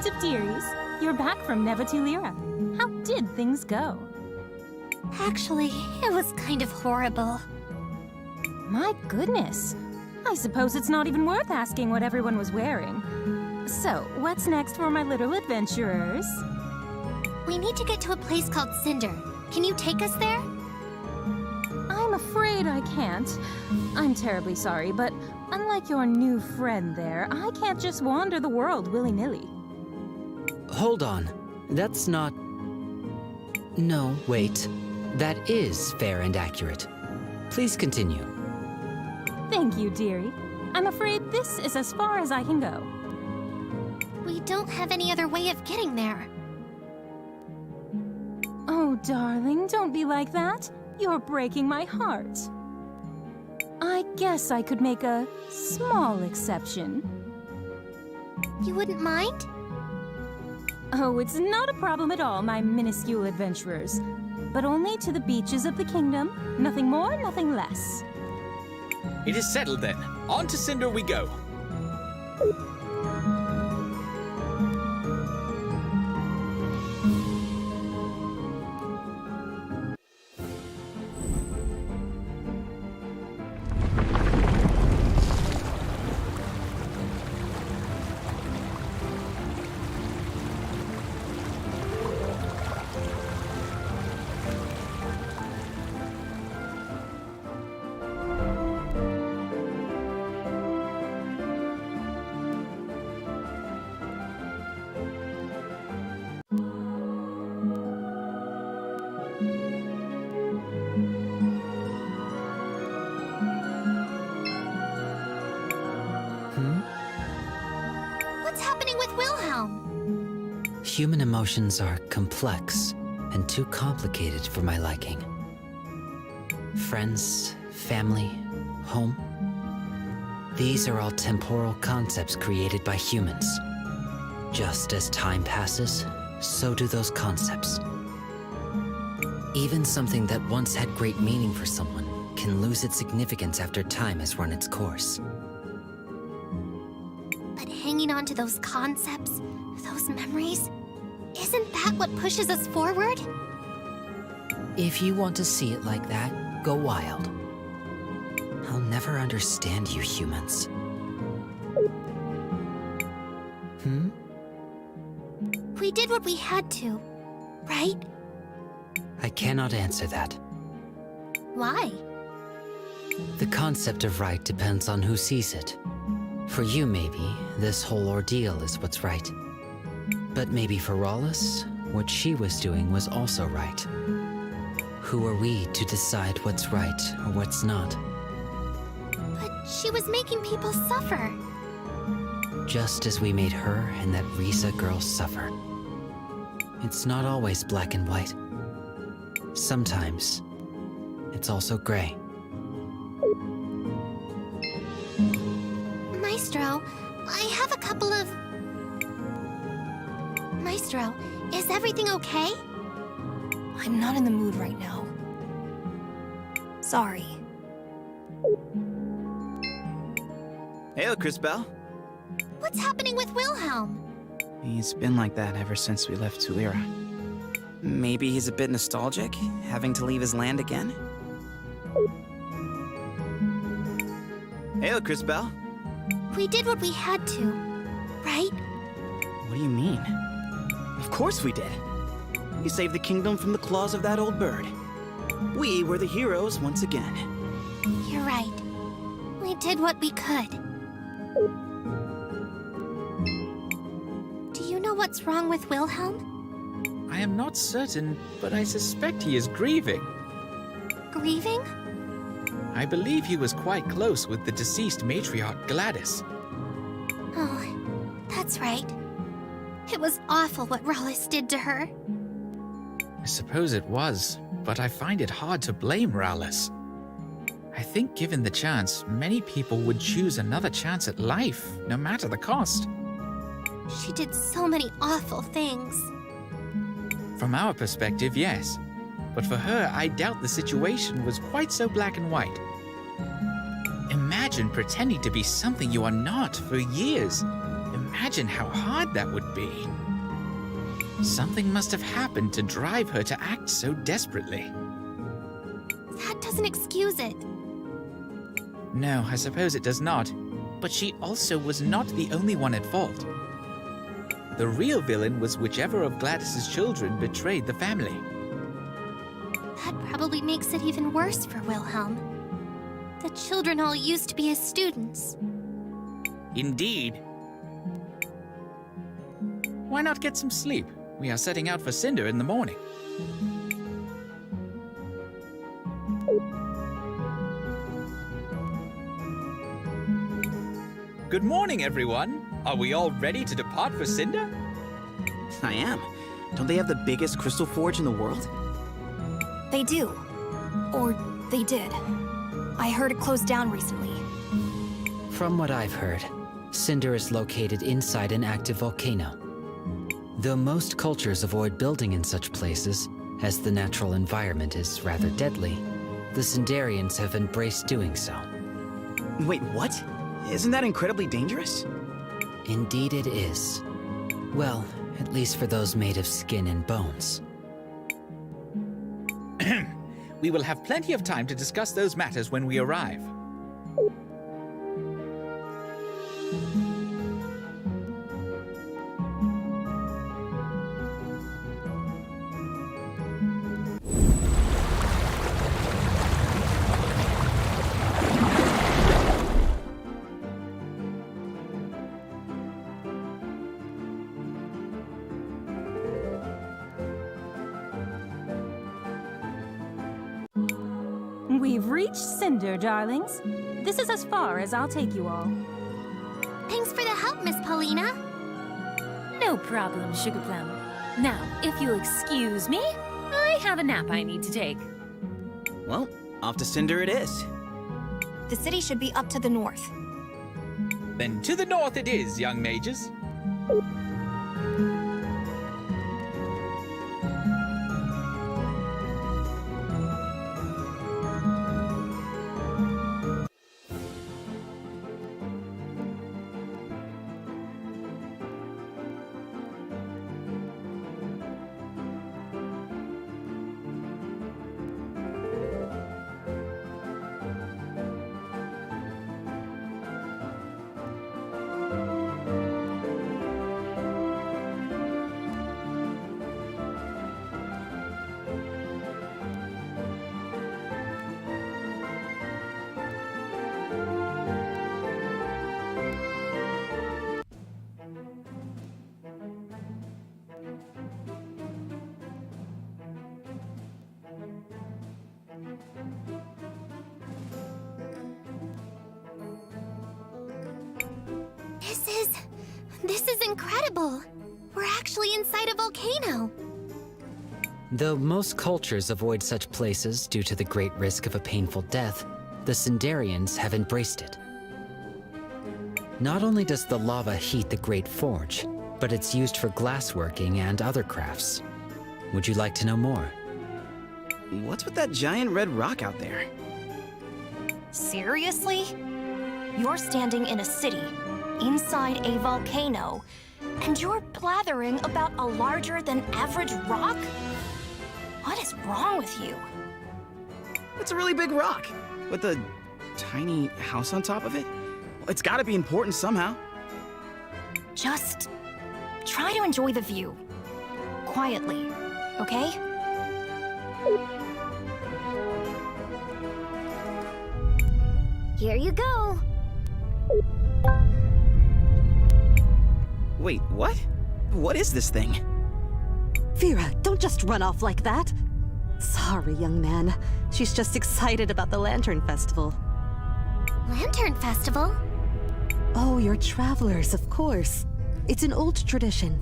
Congrats of dearies. You're back from Nevatulira. How did things go? Actually, it was kind of horrible. My goodness. I suppose it's not even worth asking what everyone was wearing. So, what's next for my little adventurers? We need to get to a place called Cinder. Can you take us there? I'm afraid I can't. I'm terribly sorry, but unlike your new friend there, I can't just wander the world willy-nilly. Hold on. That's not... No, wait. That is fair and accurate. Please continue. Thank you, dearie. I'm afraid this is as far as I can go. We don't have any other way of getting there. Oh, darling, don't be like that. You're breaking my heart. I guess I could make a small exception. You wouldn't mind? Oh, it's not a problem at all, my minuscule adventurers. But only to the beaches of the kingdom. Nothing more, nothing less. It is settled then. On to Cinder we go. What's happening with Wilhelm? Human emotions are complex and too complicated for my liking. Friends, family, home. These are all temporal concepts created by humans. Just as time passes, so do those concepts. Even something that once had great meaning for someone can lose its significance after time has run its course. But hanging on to those concepts, those memories, isn't that what pushes us forward? If you want to see it like that, go wild. I'll never understand you humans. We did what we had to, right? I cannot answer that. Why? The concept of right depends on who sees it. For you, maybe, this whole ordeal is what's right. But maybe for Rawless, what she was doing was also right. Who are we to decide what's right or what's not? But she was making people suffer. Just as we made her and that Risa girl suffer. It's not always black and white. Sometimes, it's also gray. Maestro, I have a couple of... Maestro, is everything okay? I'm not in the mood right now. Sorry. Hail, Crisbel. What's happening with Wilhelm? He's been like that ever since we left Tulira. Maybe he's a bit nostalgic, having to leave his land again? Hail, Crisbel. We did what we had to, right? What do you mean? Of course we did. We saved the kingdom from the claws of that old bird. We were the heroes once again. You're right. We did what we could. Do you know what's wrong with Wilhelm? I am not certain, but I suspect he is grieving. Grieving? I believe he was quite close with the deceased matriarch Gladys. Oh, that's right. It was awful what Rawless did to her. I suppose it was, but I find it hard to blame Rowless. I think given the chance, many people would choose another chance at life, no matter the cost. She did so many awful things. From our perspective, yes. But for her, I doubt the situation was quite so black and white. Imagine pretending to be something you are not for years. imagine how hard that would be. Something must have happened to drive her to act so desperately. That doesn't excuse it. No, I suppose it does not. But she also was not the only one at fault. The real villain was whichever of Gladys's children betrayed the family. That probably makes it even worse for Wilhelm. The children all used to be his students. Indeed. Why not get some sleep? We are setting out for Cinder in the morning. Good morning, everyone. Are we all ready to depart for Cinder? I am. Don't they have the biggest crystal forge in the world? They do. Or they did. I heard it closed down recently. From what I've heard, Cinder is located inside an active volcano. Though most cultures avoid building in such places, as the natural environment is rather deadly, the Cinderians have embraced doing so. Wait, what? Isn't that incredibly dangerous? Indeed it is. Well, at least for those made of skin and bones. We will have plenty of time to discuss those matters when we arrive. We've reached Cinder, darlings. This is as far as I'll take you all. Thanks for the help, Miss Paulina. No problem, Sugar Plum. Now, if you'll excuse me, I have a nap I need to take. Well, off to Cinder it is. The city should be up to the north. Then to the north it is, young mages. This is incredible. We're actually inside a volcano. Though most cultures avoid such places due to the great risk of a painful death, the Cinderians have embraced it. Not only does the lava heat the Great Forge, but it's used for glassworking and other crafts. Would you like to know more? What's with that giant red rock out there? Seriously? You're standing in a city, inside a volcano, and you're blathering about a larger-than-average rock? What is wrong with you? It's a really big rock, with a tiny house on top of it. Well, it's gotta be important somehow. Just try to enjoy the view. Quietly, okay? Here you go. Wait, what? What is this thing? Vera, don't just run off like that. Sorry, young man. She's just excited about the Lantern Festival. Lantern Festival? Oh, you're travelers, of course. It's an old tradition.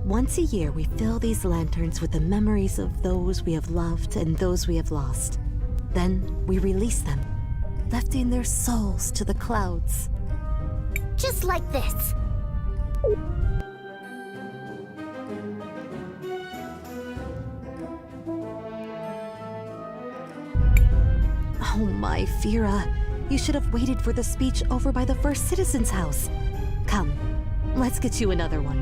Once a year, we fill these lanterns with the memories of those we have loved and those we have lost. Then we release them, lifting their souls to the clouds. Just like this. Oh my, Vera. You should have waited for the speech over by the First Citizen's house. Come, Let's get you another one.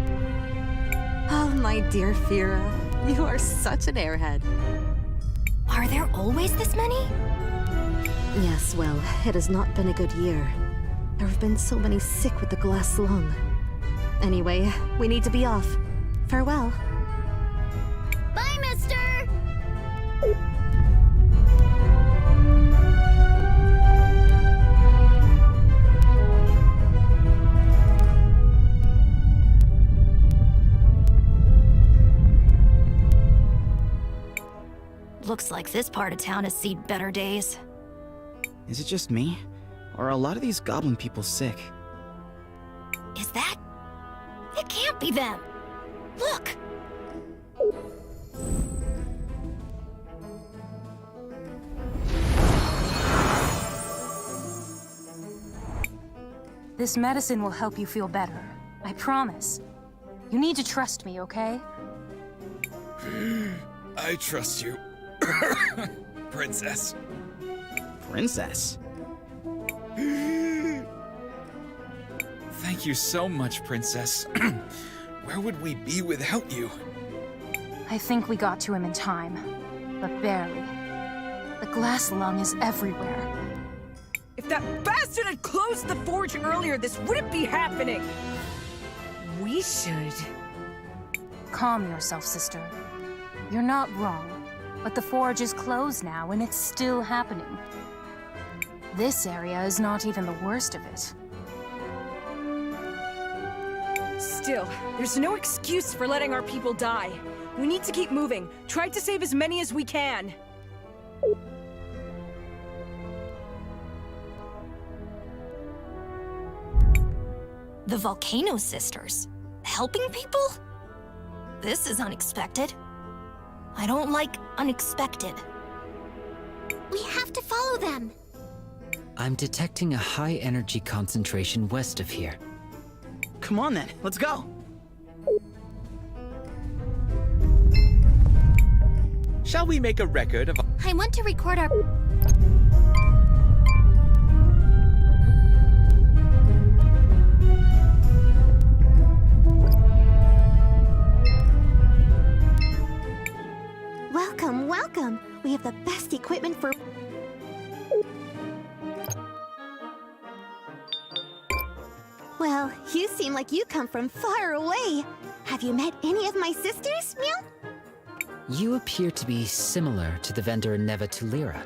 Oh, my dear Fira, you are such an airhead. Are there always this many? Yes, well, it has not been a good year. There have been so many sick with the glass lung. Anyway, we need to be off. Farewell. Bye, mister! Looks like this part of town has seen better days. Is it just me? Or are a lot of these goblin people sick? Is that? It can't be them! Look! This medicine will help you feel better. I promise. You need to trust me, okay? I trust you, Princess. Princess? Thank you so much, Princess. Where would we be without you? I think we got to him in time, but barely. The glass lung is everywhere. If that bastard had closed the forge earlier, this wouldn't be happening! We should... Calm yourself, sister. You're not wrong, but the forge is closed now and it's still happening. This area is not even the worst of it. Still, there's no excuse for letting our people die. We need to keep moving. Try to save as many as we can. The Volcano Sisters? Helping people? This is unexpected. I don't like unexpected. We have to follow them. I'm detecting a high energy concentration west of here. Come on then, let's go! Shall we make a record of... I want to record our... Welcome, welcome. We have the best equipment for... Well, you seem like you come from far away. Have you met any of my sisters, Meow? You appear to be similar to the vendor in Neva Tulira.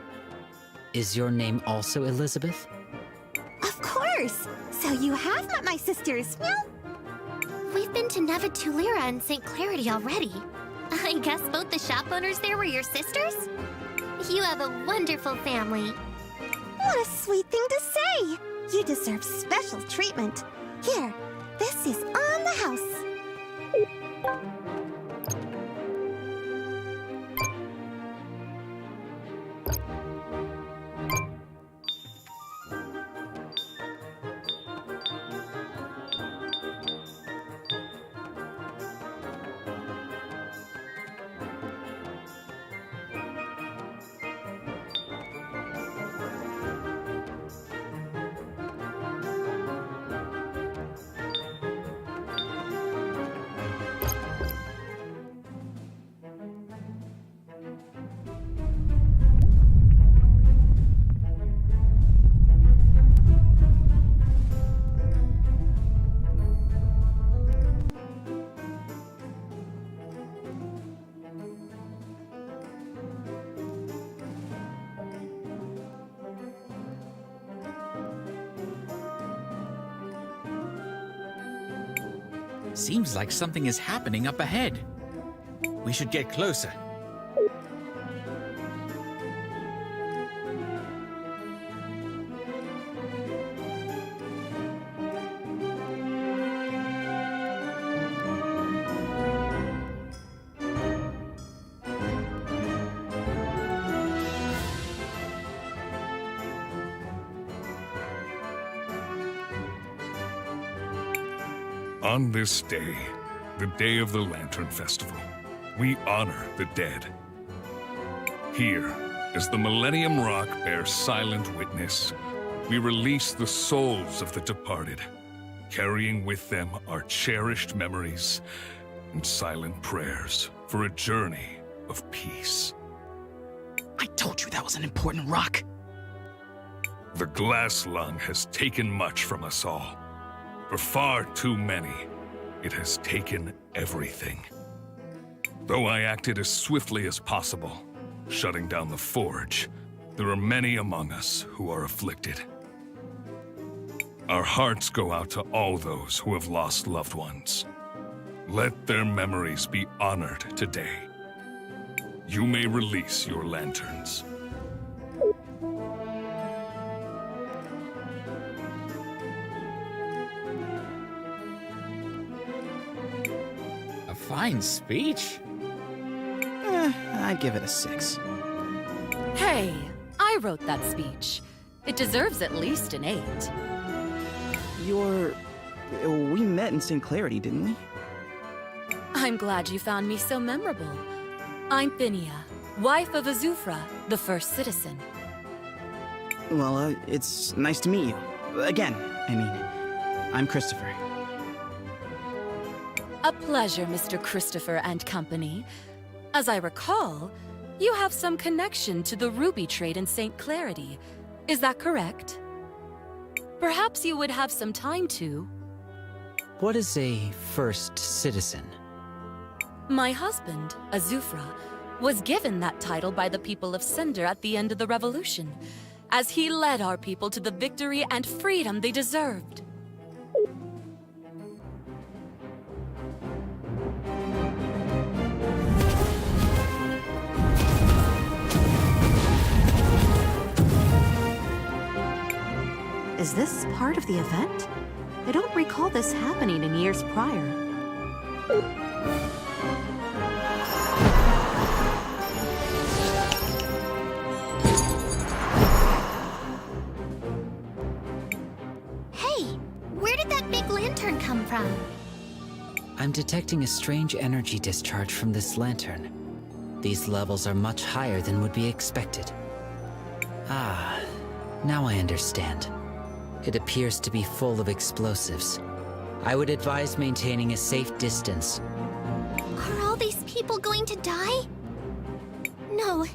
Is your name also Elizabeth? Of course! So you have met my sisters, Meow? We've been to Neva Tulira and St. Clarity already. I guess both the shop owners there were your sisters? You have a wonderful family. What a sweet thing to say! You deserve special treatment. Here, this is on the house. Seems like something is happening up ahead. We should get closer. On this day, the day of the Lantern Festival, we honor the dead. Here, as the Millennium Rock bears silent witness, we release the souls of the departed. carrying with them our cherished memories and silent prayers for a journey of peace. I told you that was an important rock. The glass lung has taken much from us all. For far too many, it has taken everything. Though I acted as swiftly as possible, shutting down the forge, there are many among us who are afflicted. Our hearts go out to all those who have lost loved ones. Let their memories be honored today. You may release your lanterns. A fine speech. I'd give it a 6. Hey, I wrote that speech. It deserves at least an 8. We met in St. Clarity, didn't we? I'm glad you found me so memorable. I'm Phinia, wife of Azufra, the first citizen. Well, it's nice to meet you. Again, I mean, I'm Cristopher. A pleasure, Mr. Cristopher and company. As I recall, you have some connection to the ruby trade in St. Clarity. Is that correct? Perhaps you would have some time to... What is a first citizen? My husband, Azufra, was given that title by the people of Cinder at the end of the revolution, as he led our people to the victory and freedom they deserved. Is this part of the event? I don't recall this happening in years prior. Hey, where did that big lantern come from? I'm detecting a strange energy discharge from this lantern. These levels are much higher than would be expected. Ah, now I understand. It appears to be full of explosives. I would advise maintaining a safe distance. Are all these people going to die? No,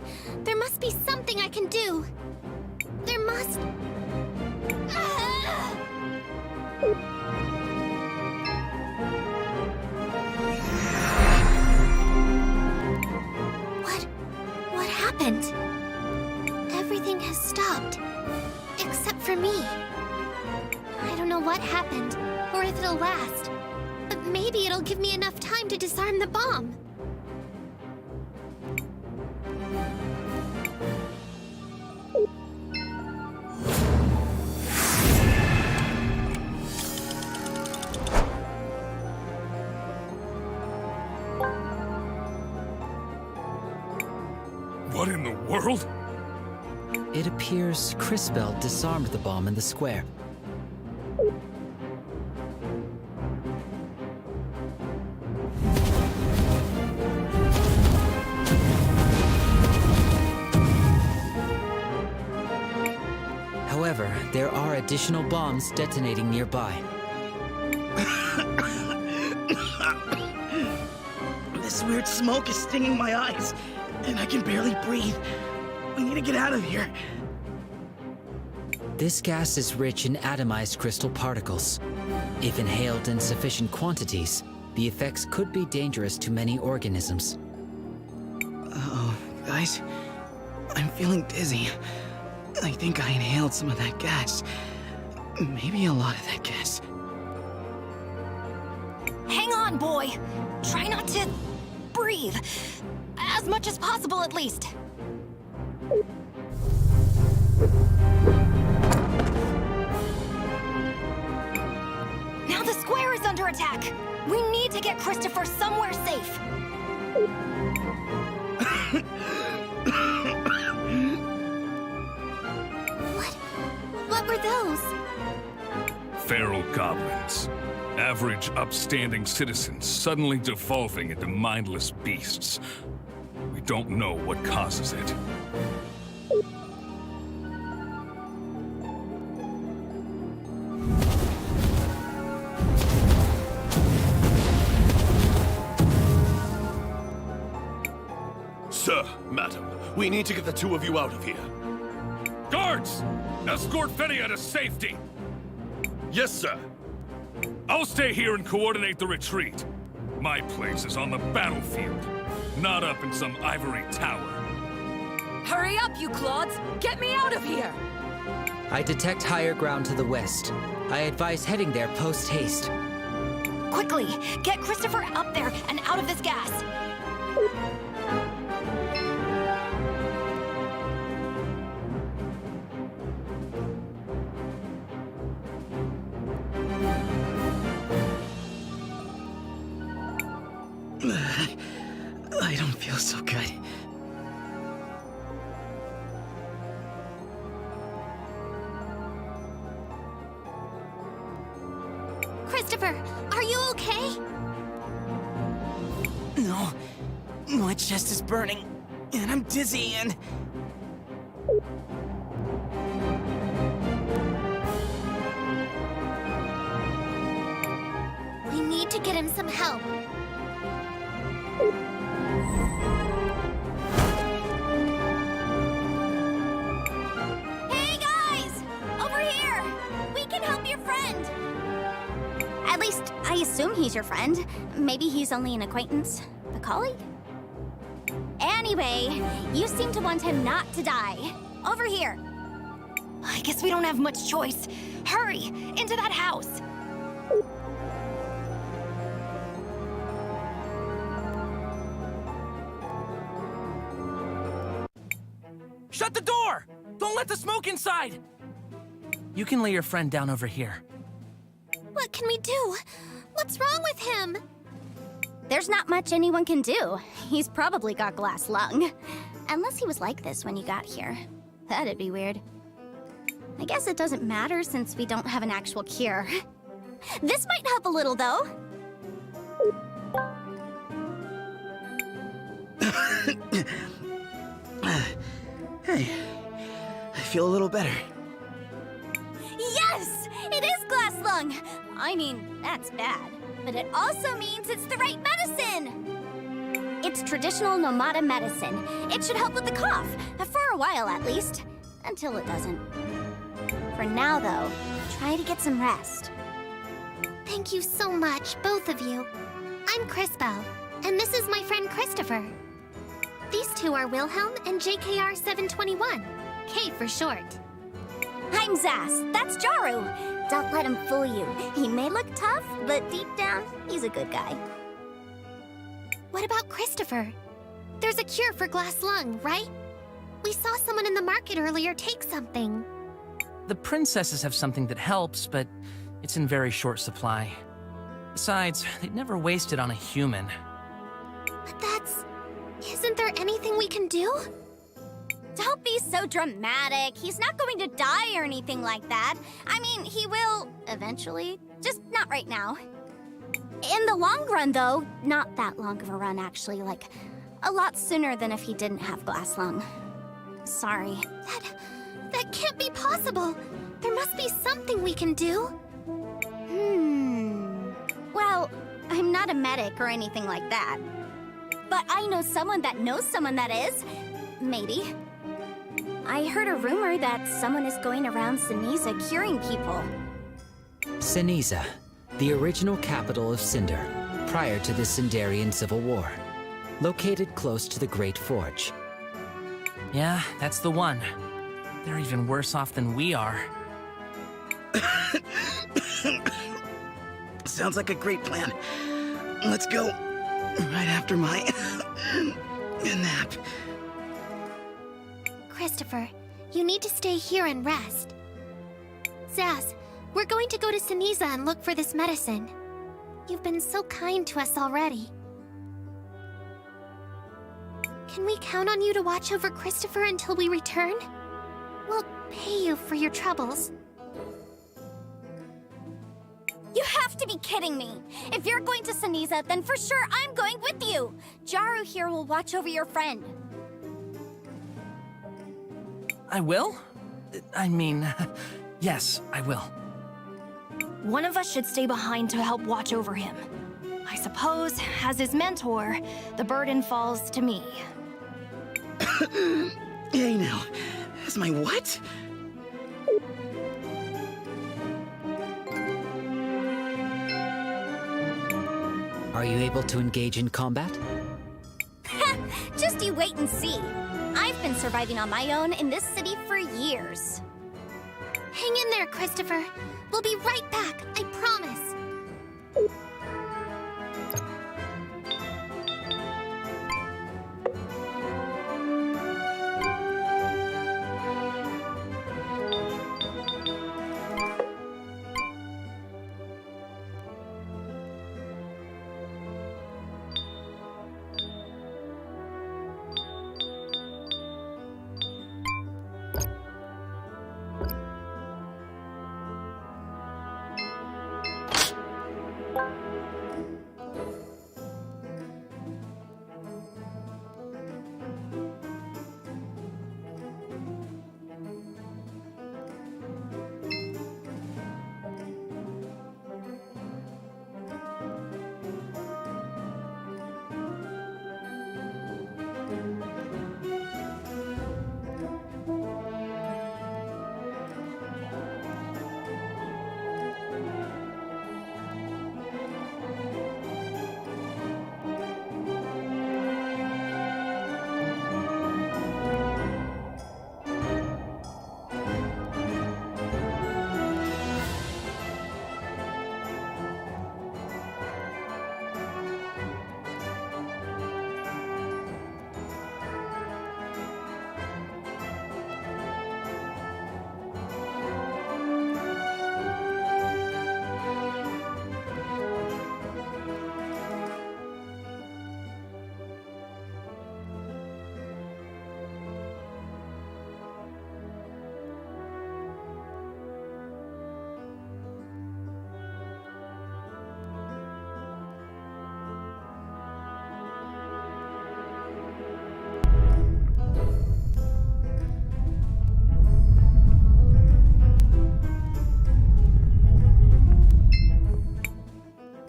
there must be something I can do. There must... Ah! What happened? Everything has stopped. Except for me. I don't know what happened, or if it'll last. But maybe it'll give me enough time to disarm the bomb. What in the world? It appears Crisbel disarmed the bomb in the square. However, there are additional bombs detonating nearby. This weird smoke is stinging my eyes, and I can barely breathe. We need to get out of here. This gas is rich in atomized crystal particles. If inhaled in sufficient quantities, the effects could be dangerous to many organisms. Uh-oh, guys. I'm feeling dizzy. I think I inhaled some of that gas. Maybe a lot of that gas. Hang on, boy! Try not to... breathe. As much as possible, at least. Now the square is under attack. We need to get Cristopher somewhere safe. What were those? Feral goblins. Average, upstanding citizens suddenly devolving into mindless beasts. We don't know what causes it. We need to get the two of you out of here. Guards! Escort Fenia to safety! Yes, sir. I'll stay here and coordinate the retreat. My place is on the battlefield, not up in some ivory tower. Hurry up, you clods! Get me out of here! I detect higher ground to the west. I advise heading there post-haste. Quickly, get Cristopher up there and out of this gas. I don't feel so good. Cristopher, are you okay? No, my chest is burning, and I'm dizzy, and... We need to get him some help. Hey guys! Over here! We can help your friend! At least, I assume he's your friend. Maybe he's only an acquaintance. A colleague? Anyway, you seem to want him not to die. Over here. I guess we don't have much choice. Hurry, into that house. Shut the door! Don't let the smoke inside! You can lay your friend down over here. What can we do? What's wrong with him? There's not much anyone can do. He's probably got glass lung. Unless he was like this when you got here. That'd be weird. I guess it doesn't matter since we don't have an actual cure. This might help a little, though. Hey, I feel a little better. Yes! It is glass lung! I mean, that's bad. But it also means it's the right medicine! It's traditional Nomada medicine. It should help with the cough, for a while at least. Until it doesn't. For now, though, try to get some rest. Thank you so much, both of you. I'm Crispo, and this is my friend Cristopher. These two are Wilhelm and JKR 721, K for short. I'm Zas, that's Jaru. Don't let him fool you. He may look tough, but deep down, he's a good guy. What about Cristopher? There's a cure for glass lung, right? We saw someone in the market earlier take something. The princesses have something that helps, but it's in very short supply. Besides, they'd never waste it on a human. But that's... Isn't there anything we can do? Don't be so dramatic. He's not going to die or anything like that. I mean, he will eventually, just not right now. In the long run, though, not that long of a run, actually, like a lot sooner than if he didn't have glass lung. Sorry. That can't be possible. There must be something we can do. Well, I'm not a medic or anything like that. But I know someone that knows someone that is. Maybe. I heard a rumor that someone is going around Sinisa curing people. Sinisa, the original capital of Cinder, prior to the Cinderian Civil War. Located close to the Great Forge. Yeah, that's the one. They're even worse off than we are. Sounds like a great plan. Let's go. Right after my nap. Cristopher, you need to stay here and rest. Zaz, we're going to go to Sinisa and look for this medicine. You've been so kind to us already. Can we count on you to watch over Cristopher until we return? We'll pay you for your troubles. You have to be kidding me! If you're going to Sinisa, then for sure I'm going with you! Jaru here will watch over your friend. I will? I mean, yes, I will. One of us should stay behind to help watch over him. I suppose, as his mentor, the burden falls to me. Hey now, that's my what? Are you able to engage in combat? Just you wait and see. I've been surviving on my own in this city for years. Hang in there, Christopher. We'll be right back, I promise.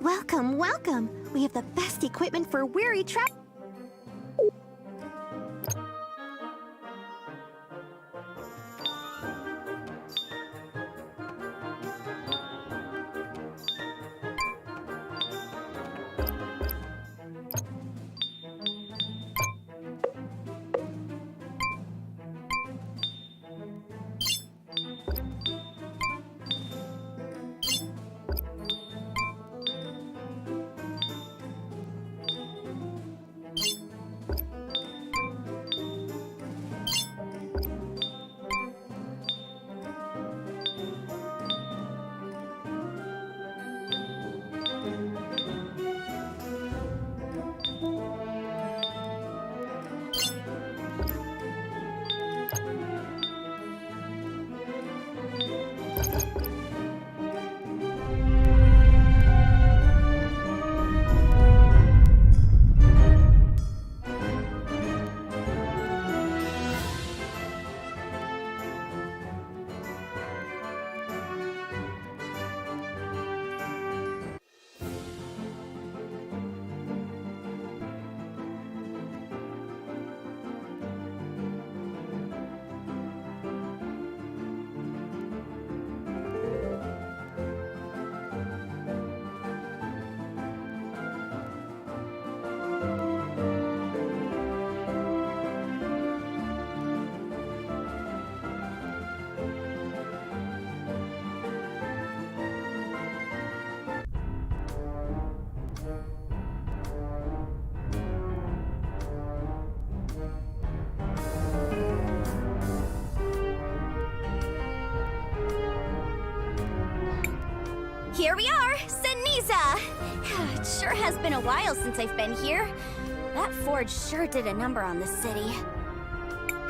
Welcome, welcome! We have the best equipment for weary travel. Here we are, Seniza! It sure has been a while since I've been here. That forge sure did a number on the city.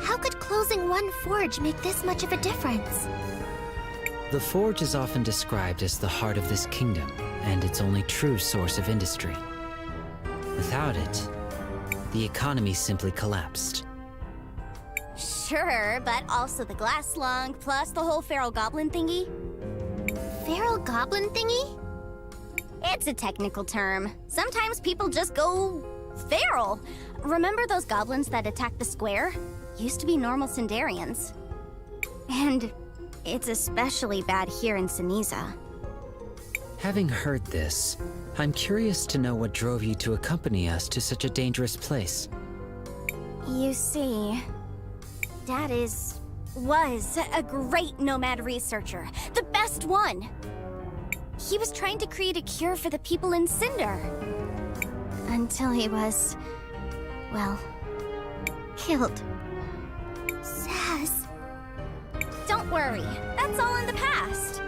How could closing one forge make this much of a difference? The forge is often described as the heart of this kingdom, and its only true source of industry. Without it, the economy simply collapsed. Sure, but also the glass lung, plus the whole feral goblin thingy. Feral goblin thingy? It's a technical term. Sometimes people just go feral. remember those goblins that attacked the square? Used to be normal Sindarians. And it's especially bad here in Sinisa. Having heard this, I'm curious to know what drove you to accompany us to such a dangerous place. You see, Dad was a great nomad researcher. The best one! He was trying to create a cure for the people in Cinder. Until he was, well, killed. Sass. Don't worry, that's all in the past.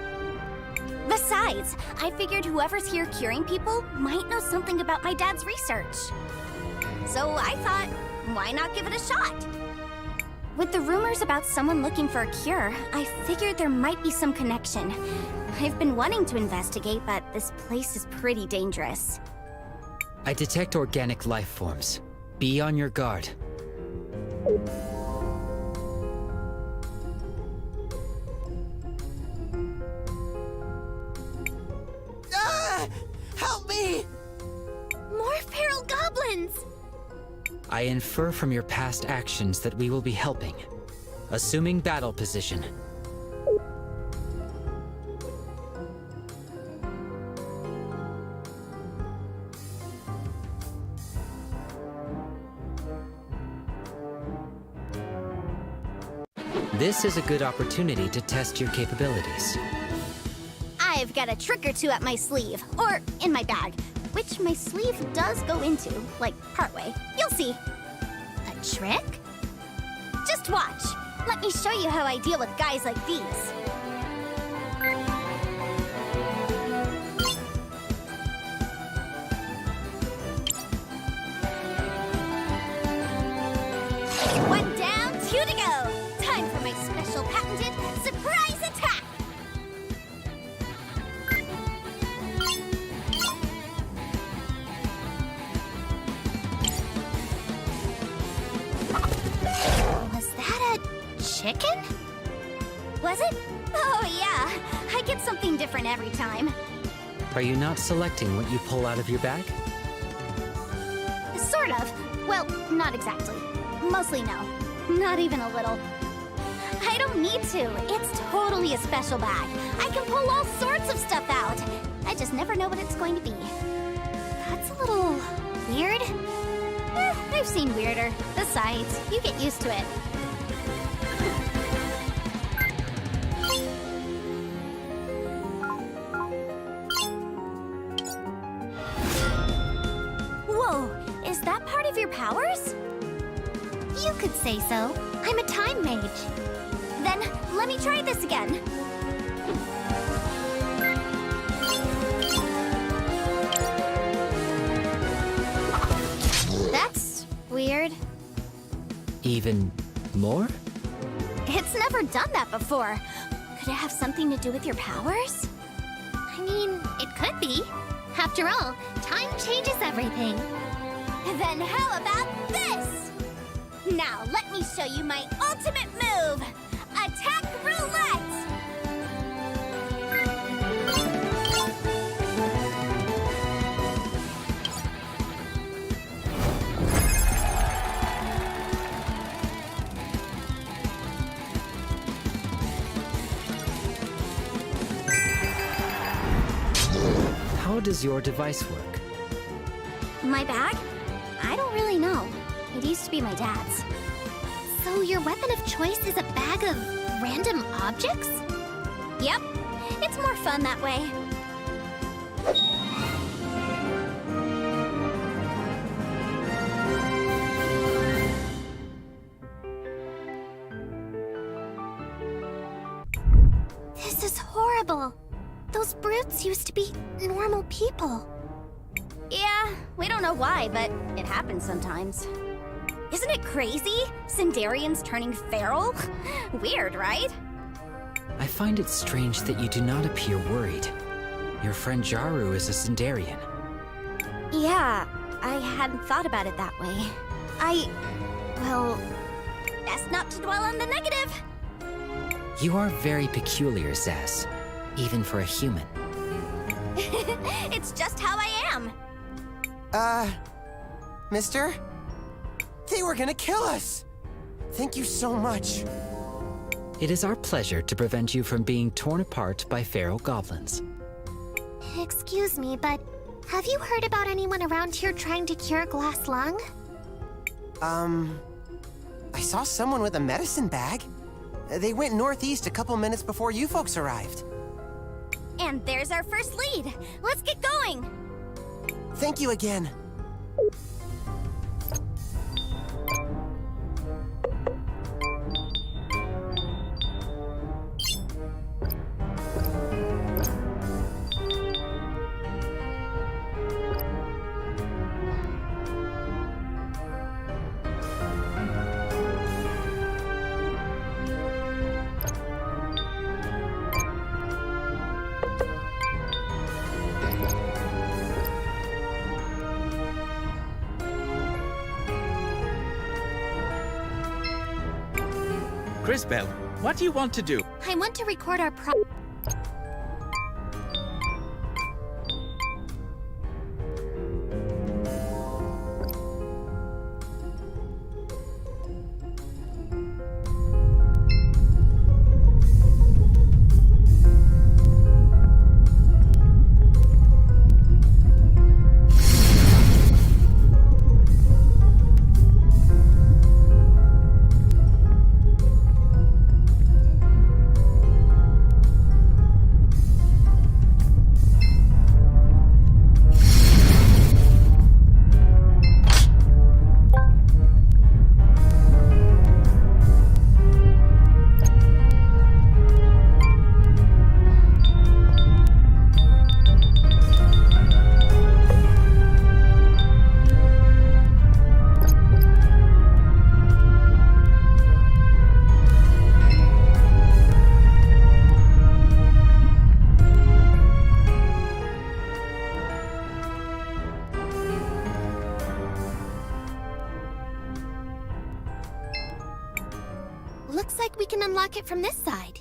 Besides, I figured whoever's here curing people might know something about my dad's research. So I thought, why not give it a shot? With the rumors about someone looking for a cure, I figured there might be some connection. I've been wanting to investigate, but this place is pretty dangerous. I detect organic life forms. Be on your guard. Ah! Help me! More feral goblins! I infer from your past actions that we will be helping. Assuming battle position. This is a good opportunity to test your capabilities. I've got a trick or two up my sleeve, or in my bag, which my sleeve does go into, like partway. You'll see. A trick? Just watch. Let me show you how I deal with guys like these. One down, two to go. Time for my special patented surprise attack. Was that a chicken? Was it? Oh yeah, I get something different every time. Are you not selecting what you pull out of your bag? Sort of. Well, not exactly. Mostly no. Not even a little. I don't need to. It's totally a special bag. I can pull all sorts of stuff out. I just never know what it's going to be. That's a little weird. I've seen weirder. Besides, you get used to it. Whoa, is that part of your powers? You could say so. I'm a time mage. Then, let me try this again. That's weird. Even more? It's never done that before. Could it have something to do with your powers? I mean, it could be. After all, time changes everything. Then how about this? Now, let me show you my ultimate move! Attack Roulette! How does your device work? My bag? I don't really know. It used to be my dad's. So your weapon of choice is a bag of random objects? Yep. It's more fun that way. This is horrible. Those brutes used to be normal people. Yeah, we don't know why, but it happens sometimes. Isn't it crazy? Sindarians turning feral? Weird, right? I find it strange that you do not appear worried. Your friend Jaru is a Sindarian. Yeah, I hadn't thought about it that way. Well, best not to dwell on the negative. You are very peculiar, Zaz, even for a human. It's just how I am. Mister? They were gonna kill us! Thank you so much. It is our pleasure to prevent you from being torn apart by feral goblins. Excuse me, but have you heard about anyone around here trying to cure glass lung? I saw someone with a medicine bag. They went northeast a couple minutes before you folks arrived. And there's our first lead. Let's get going. Thank you again. Crisbel, what do you want to do? I want to record our Looks like we can unlock it from this side.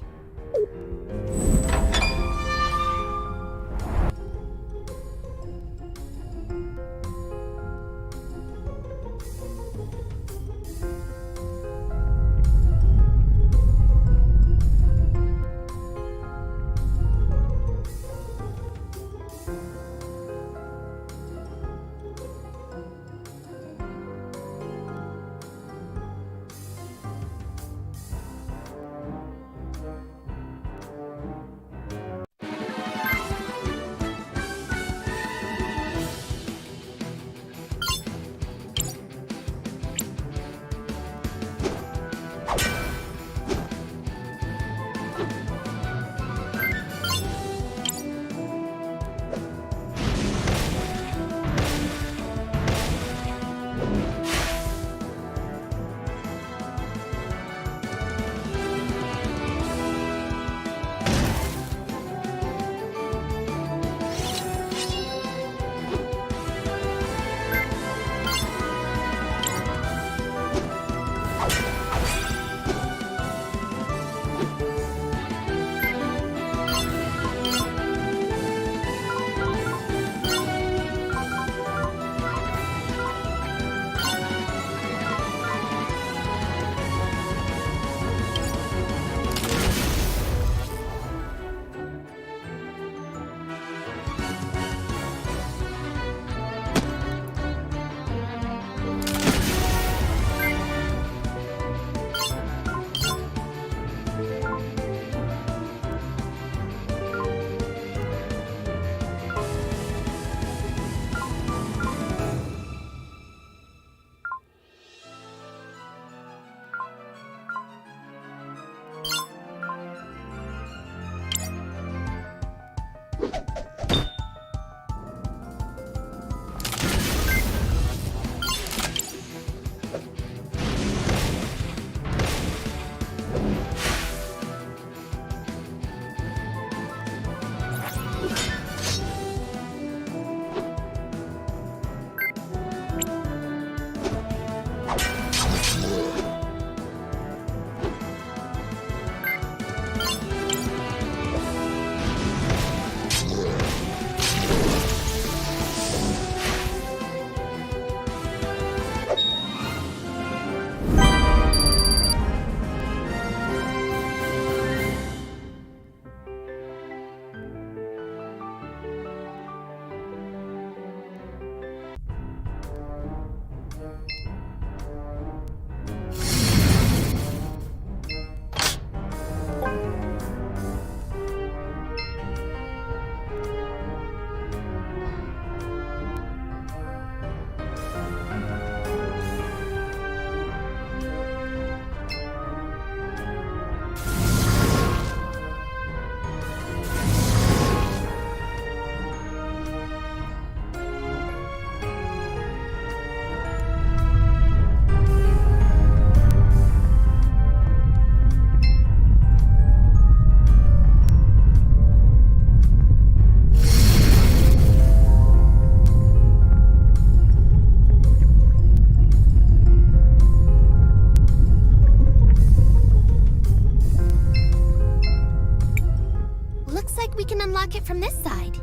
unlock it from this side.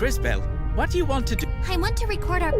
Crisbel, what do you want to do? I want to record our...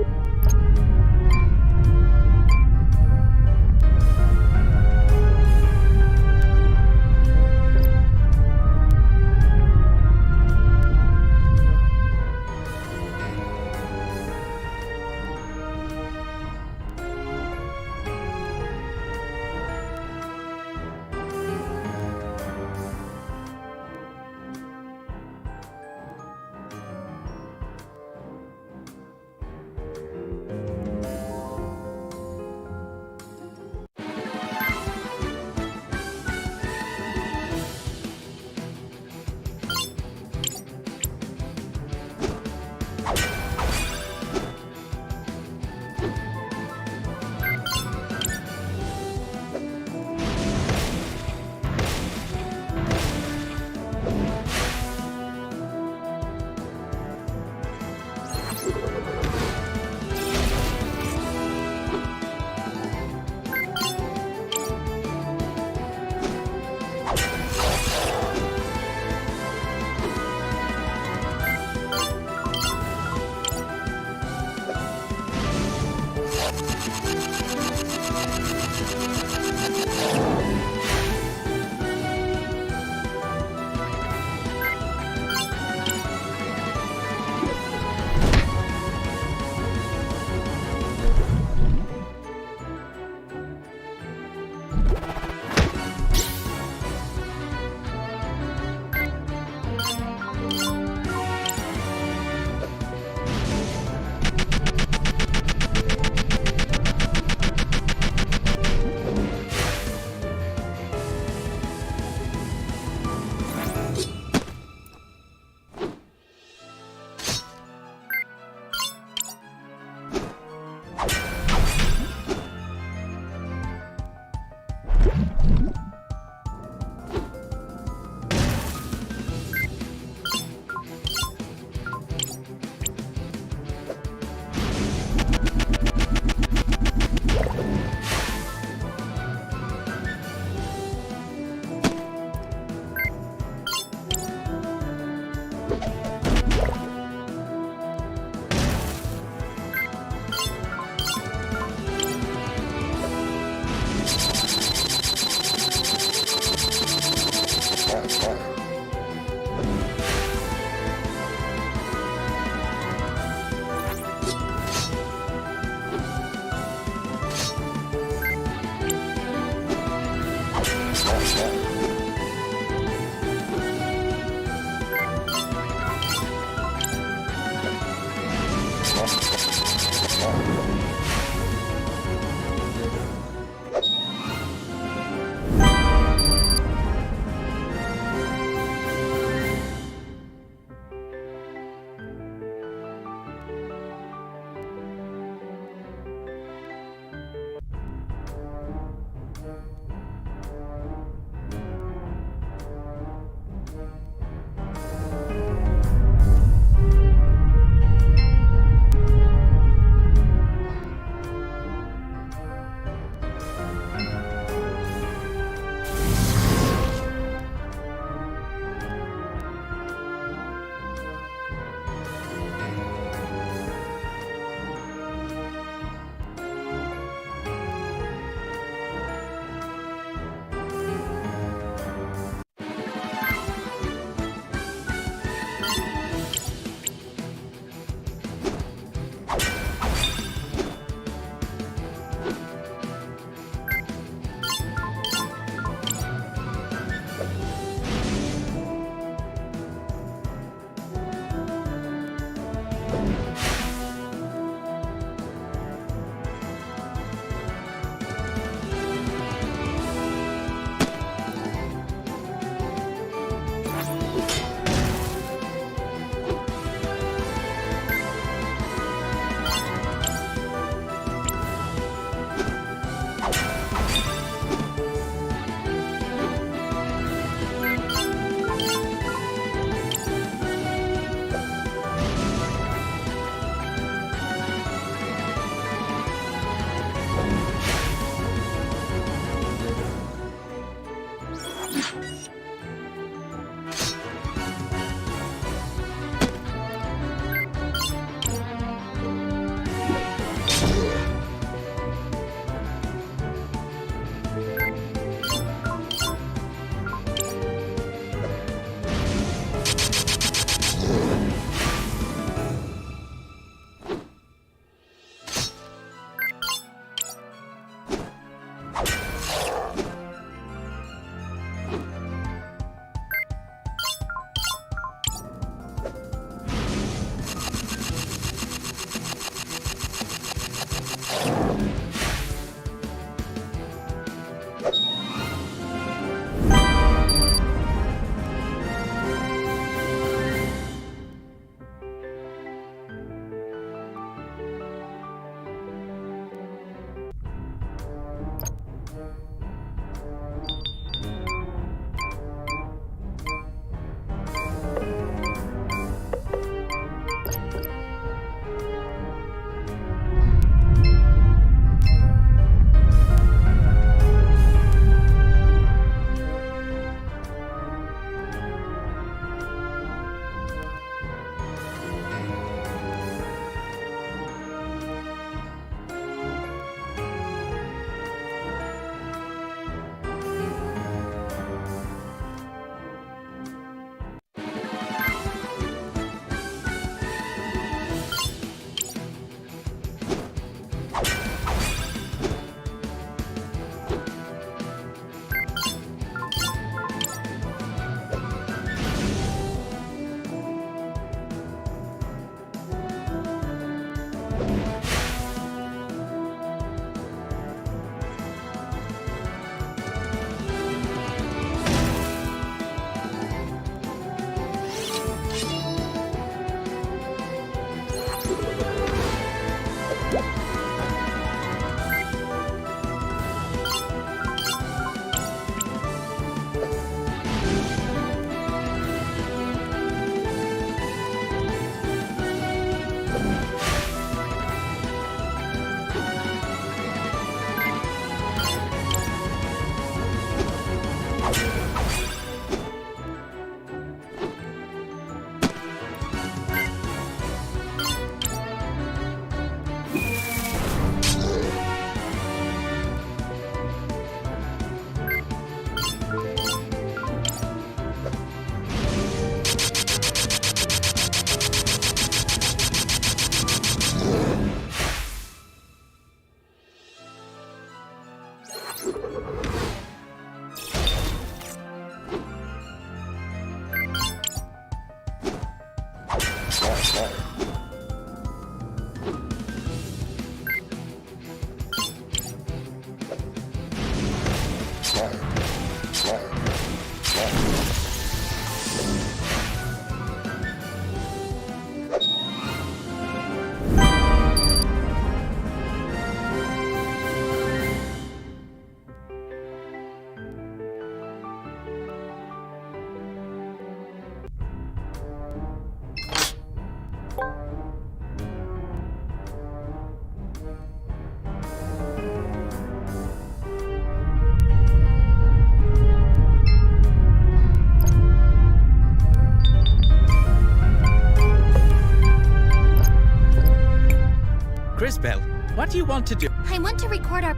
Crisbel, what do you want to do? I want to record our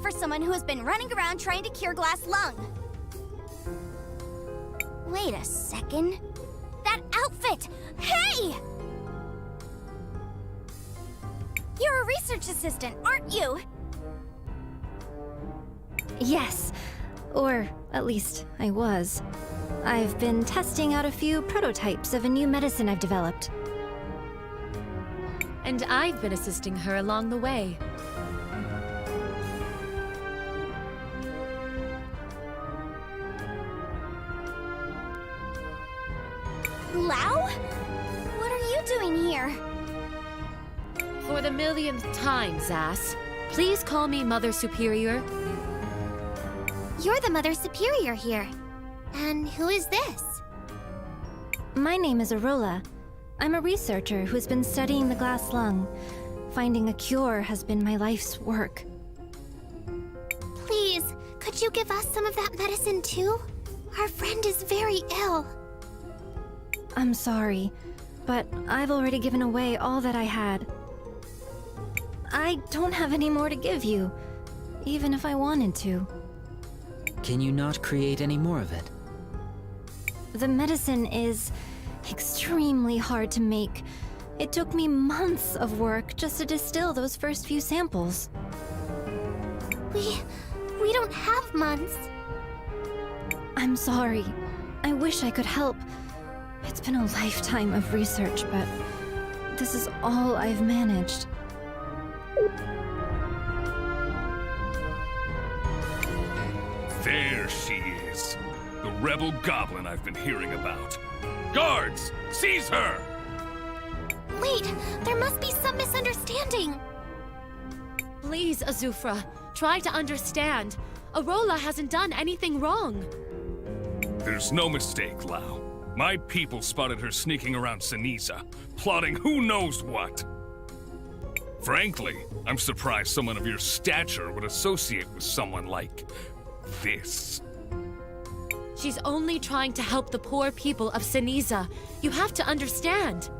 for someone who has been running around trying to cure glass lung. Wait a second. That outfit! Hey! You're a research assistant, aren't you? Yes. Or, at least, I was. I've been testing out a few prototypes of a new medicine I've developed. And I've been assisting her along the way. Lao? What are you doing here? For the millionth time, Zas, please call me Mother Superior. You're the Mother Superior here. And who is this? My name is Arola. I'm a researcher who's been studying the glass lung. Finding a cure has been my life's work. Please, could you give us some of that medicine too? Our friend is very ill. I'm sorry, but I've already given away all that I had. I don't have any more to give you, even if I wanted to. Can you not create any more of it? The medicine is extremely hard to make. It took me months of work just to distill those first few samples. We don't have months. I'm sorry. I wish I could help. It's been a lifetime of research, but this is all I've managed. There she is. The rebel goblin I've been hearing about. Guards! Seize her! Wait, there must be some misunderstanding. Please, Azufra, try to understand. Arola hasn't done anything wrong. There's no mistake, Lau. My people spotted her sneaking around Ceniza, plotting who knows what. Frankly, I'm surprised someone of your stature would associate with someone like this. She's only trying to help the poor people of Ceniza. You have to understand.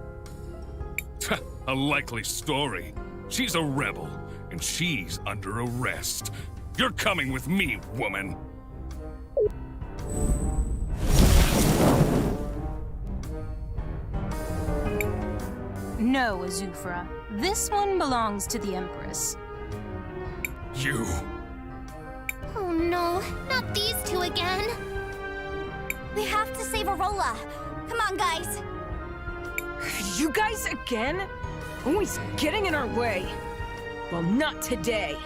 A likely story. She's a rebel, and she's under arrest. You're coming with me, woman. No, Azufra. This one belongs to the Empress. You... Oh no, not these two again. We have to save Arola. Come on, guys. You guys again? Always getting in our way. Well, not today.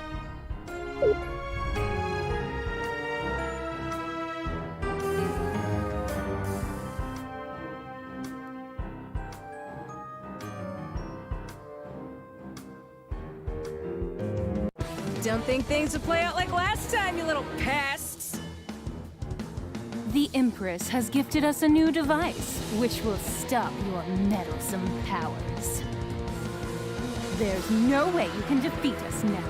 Don't think things will play out like last time, you little pests! The Empress has gifted us a new device, which will stop your meddlesome powers. There's no way you can defeat us now.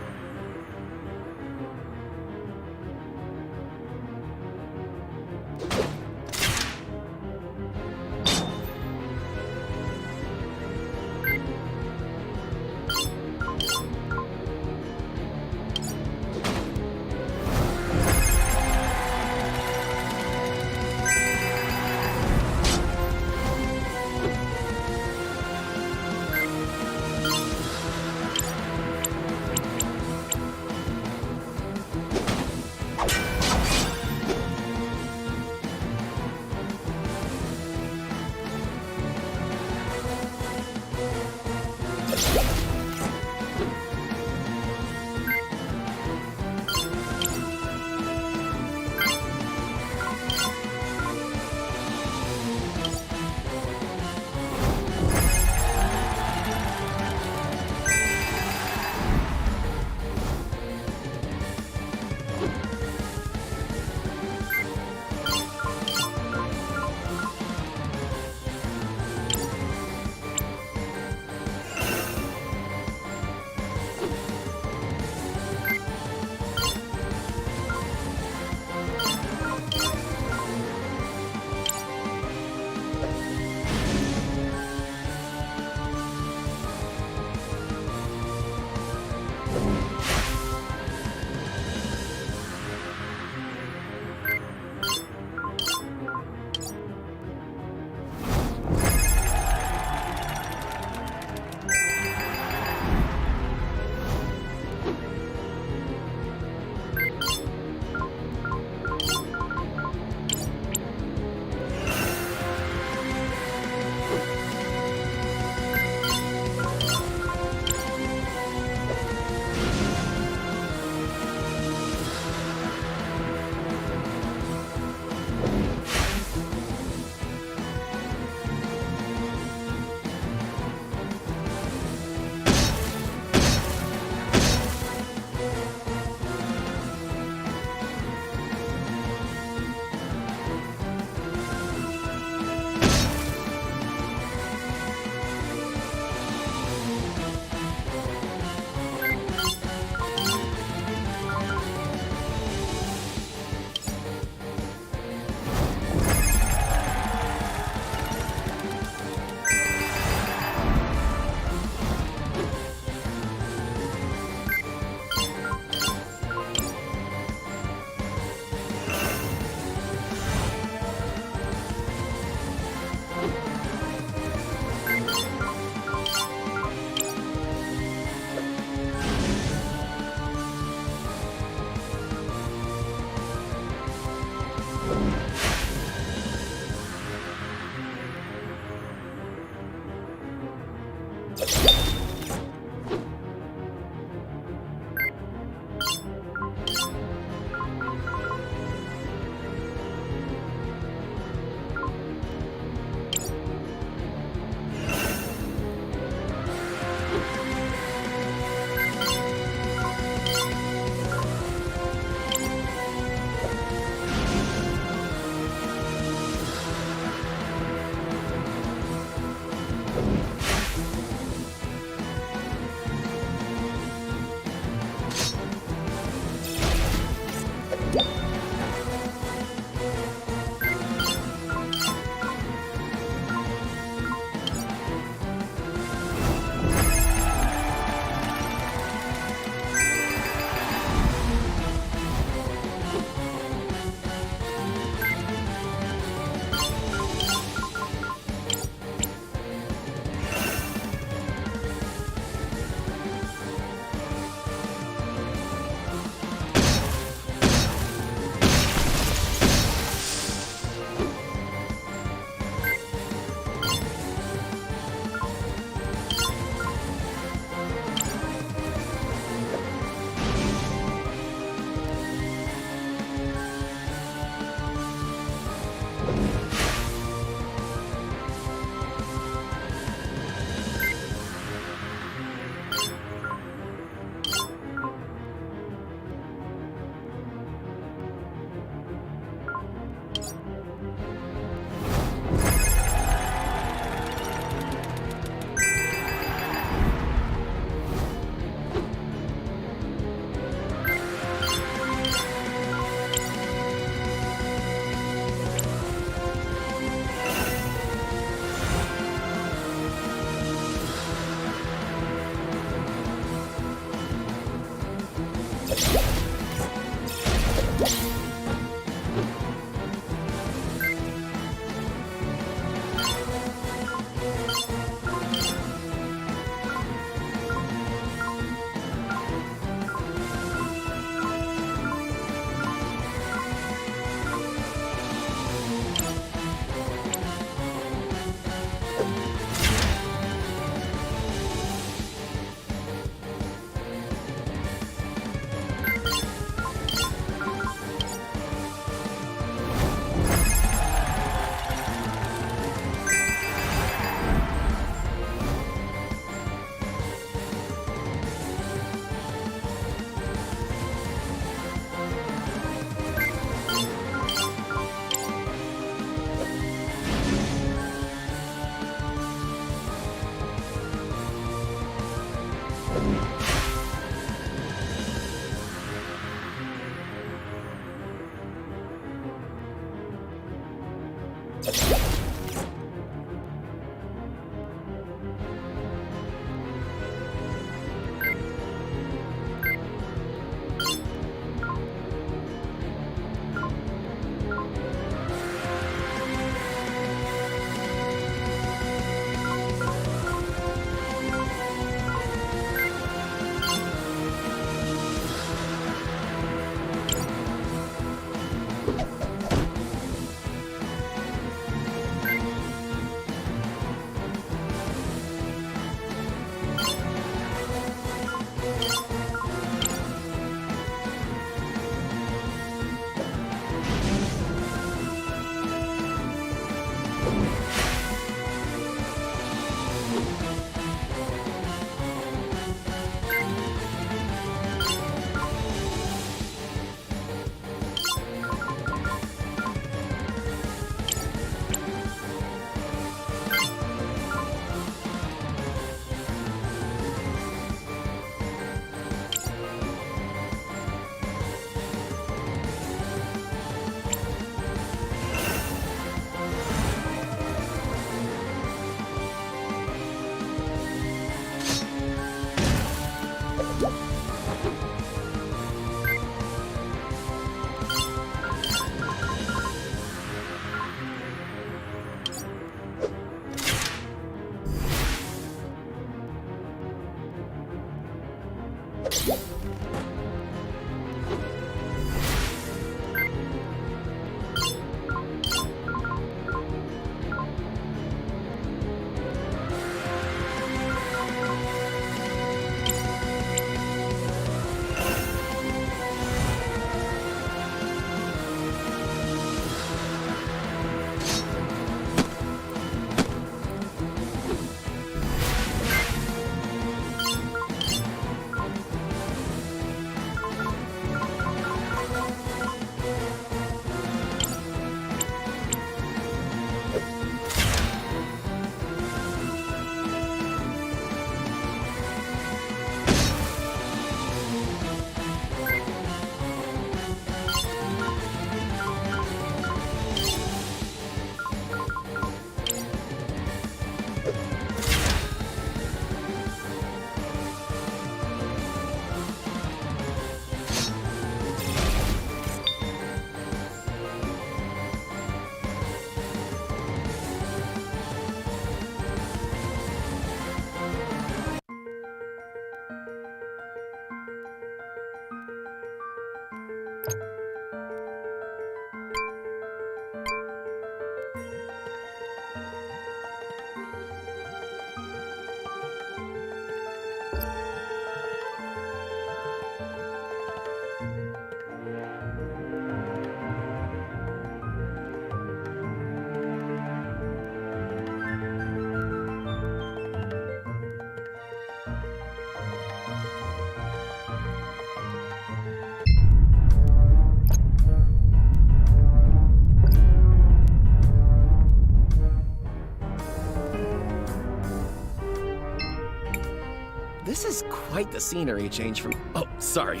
the scenery change from... Oh, sorry.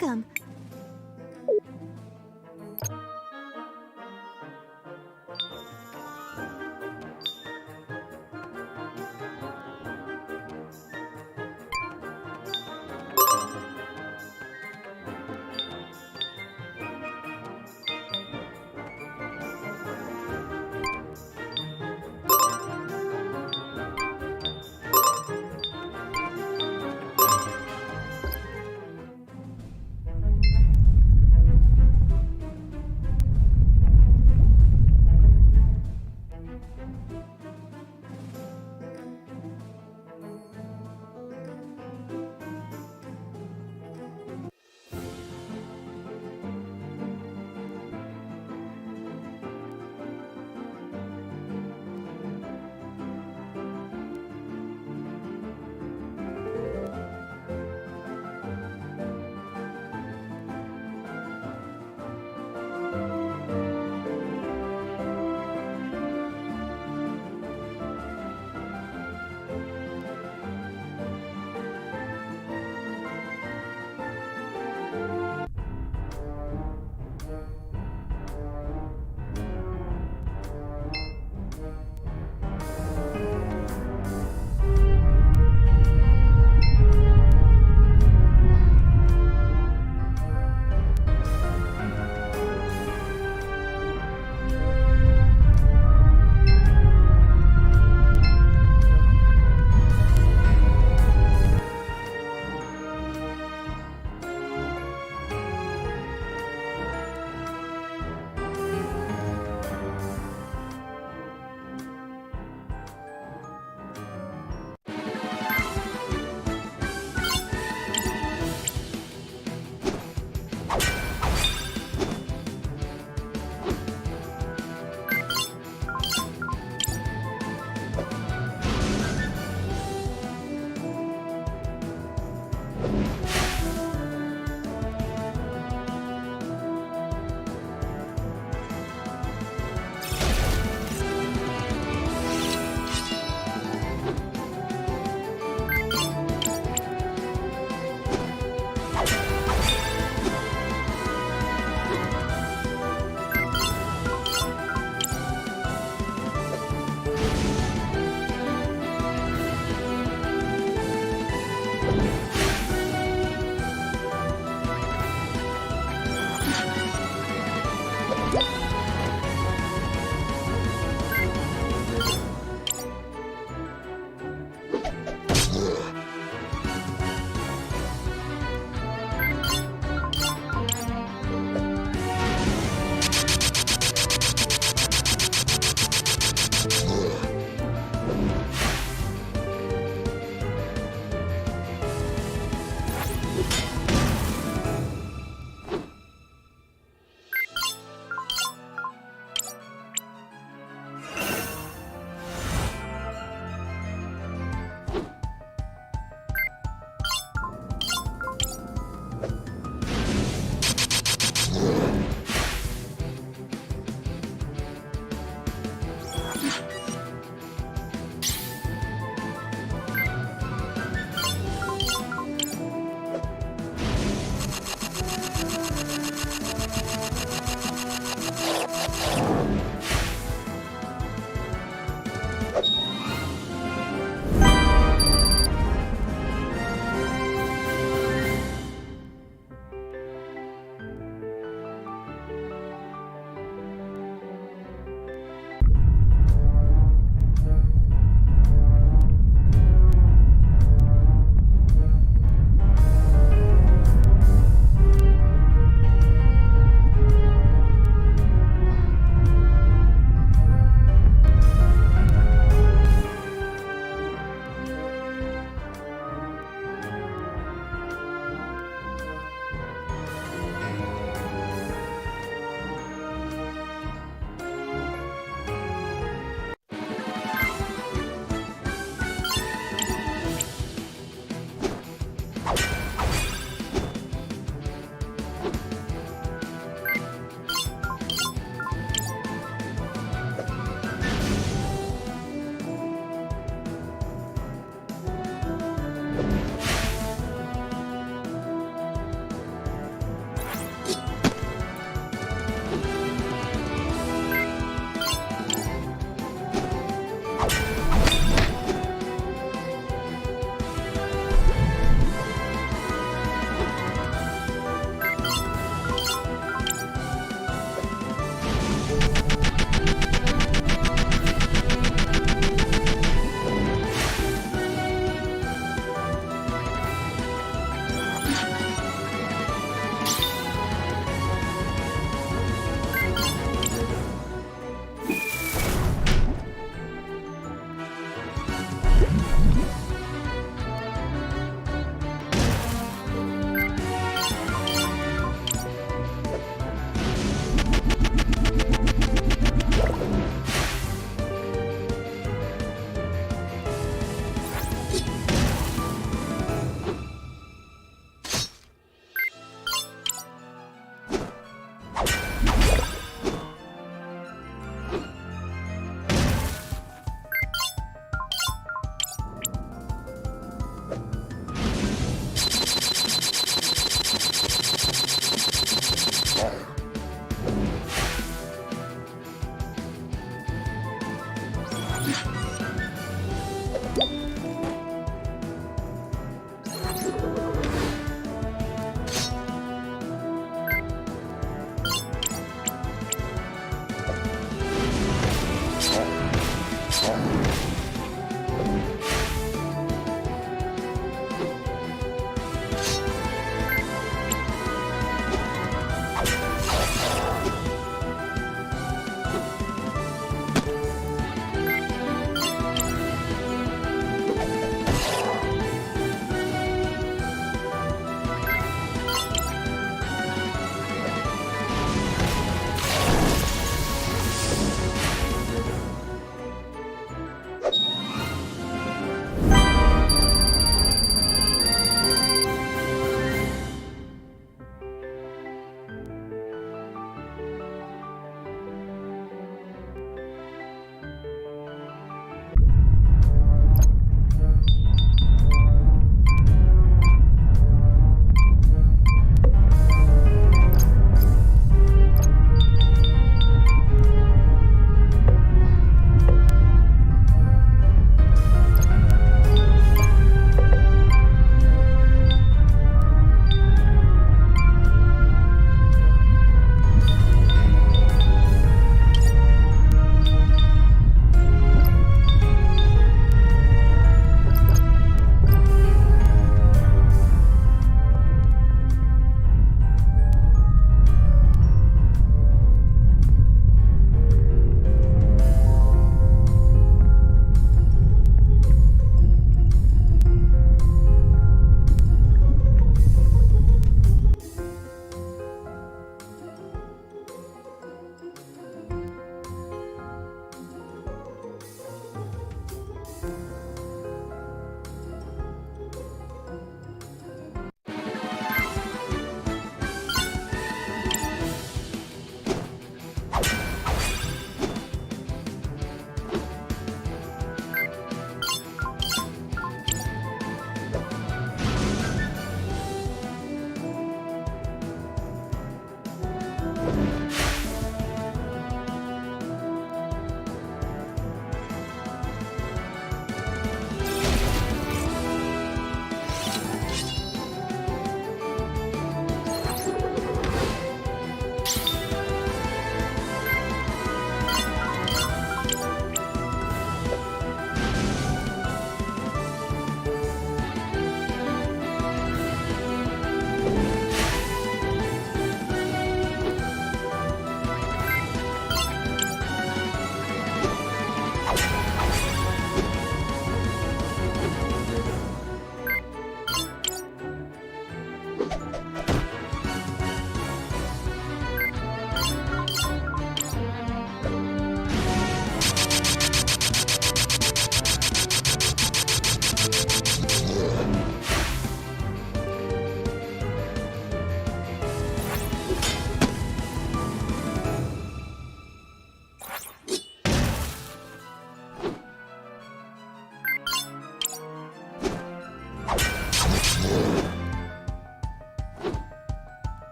welcome.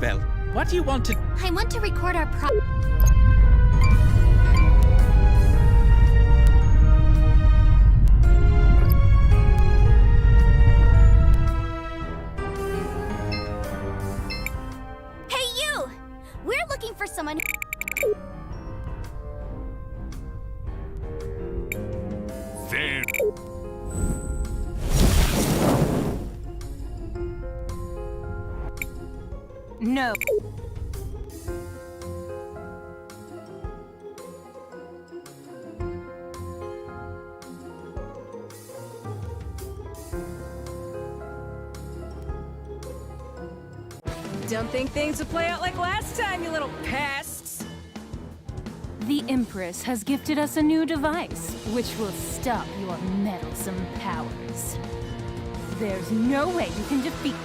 Belle. What do you want to... I want to record our Hey, you! We're looking for someone. There. No. Don't think things will play out like last time, you little pests! The Empress has gifted us a new device, which will stop your meddlesome powers. There's no way you can defeat...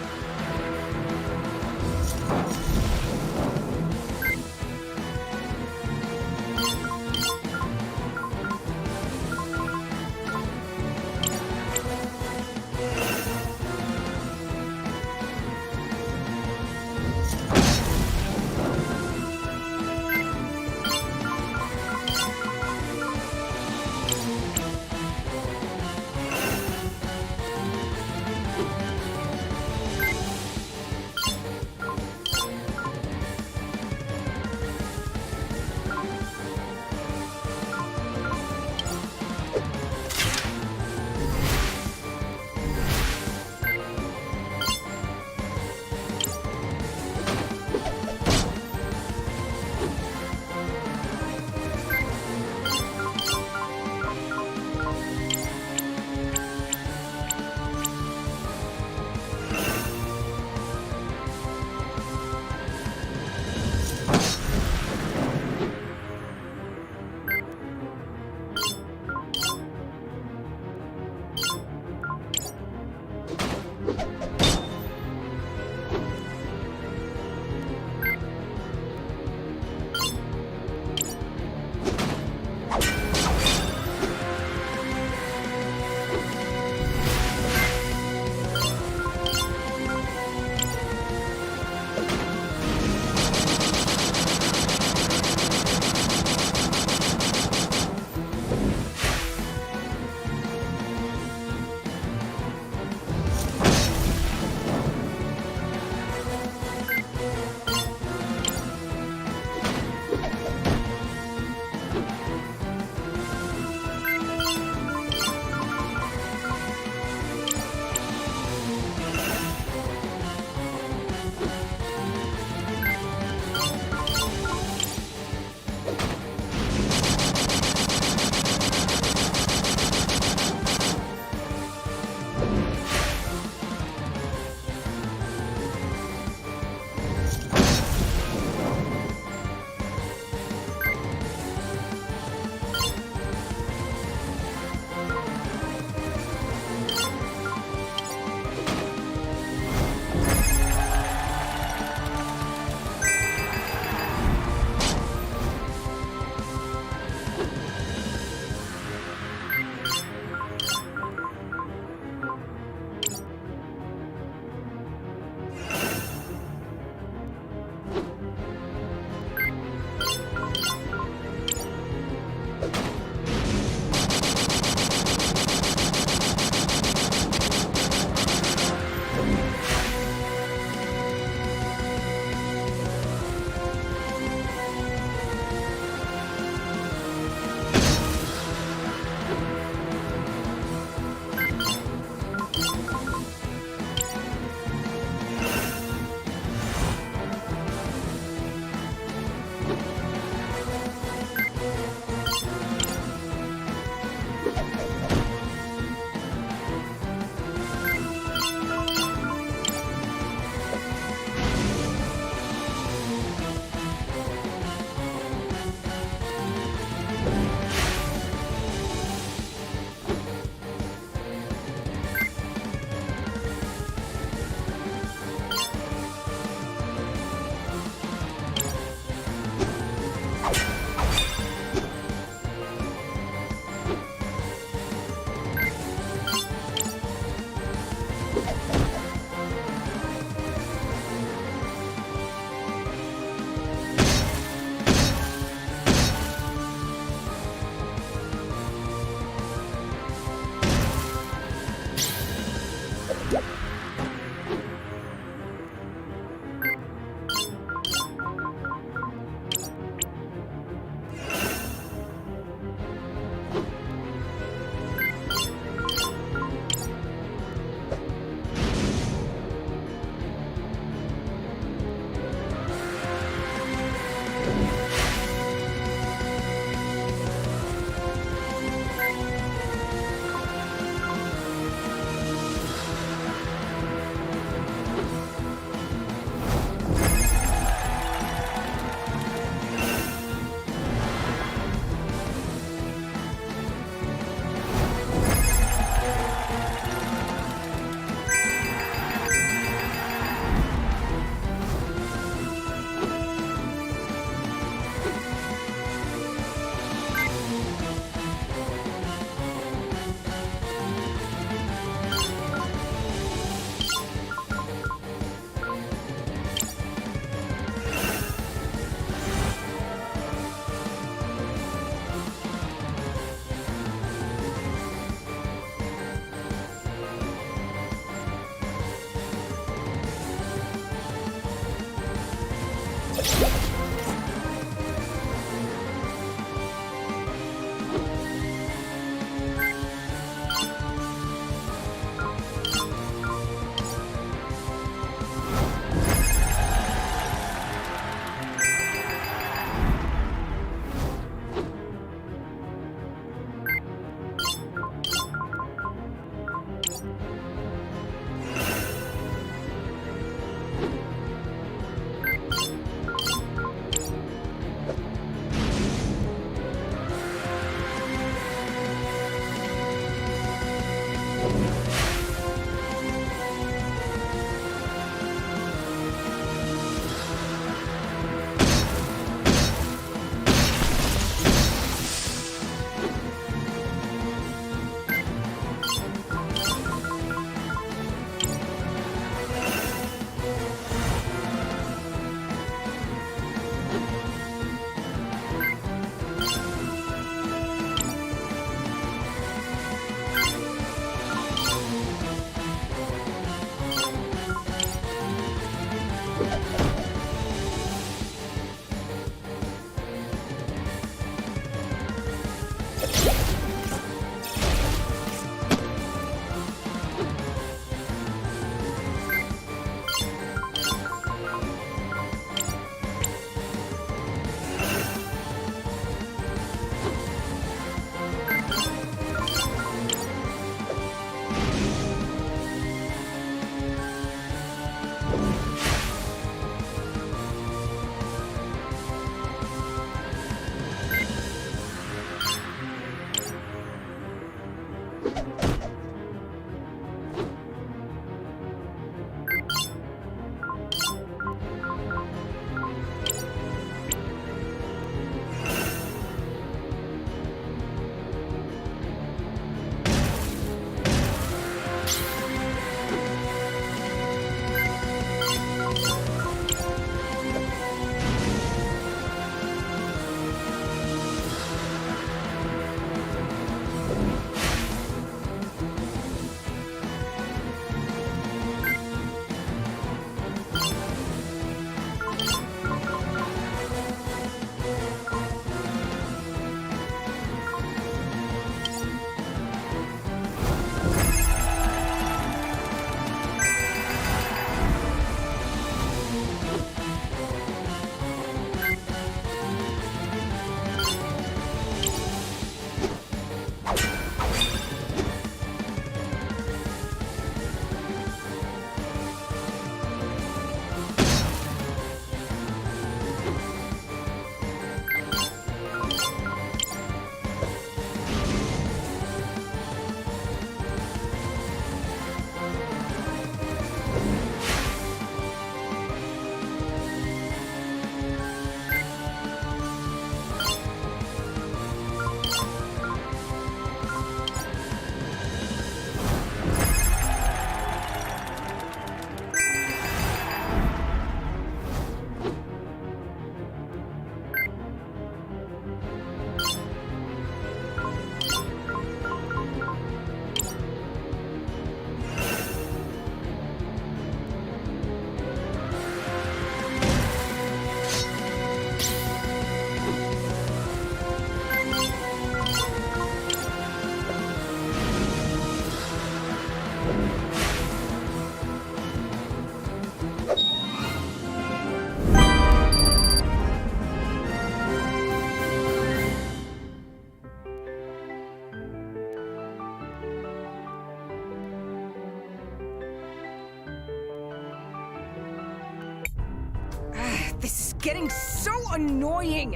This is getting so annoying!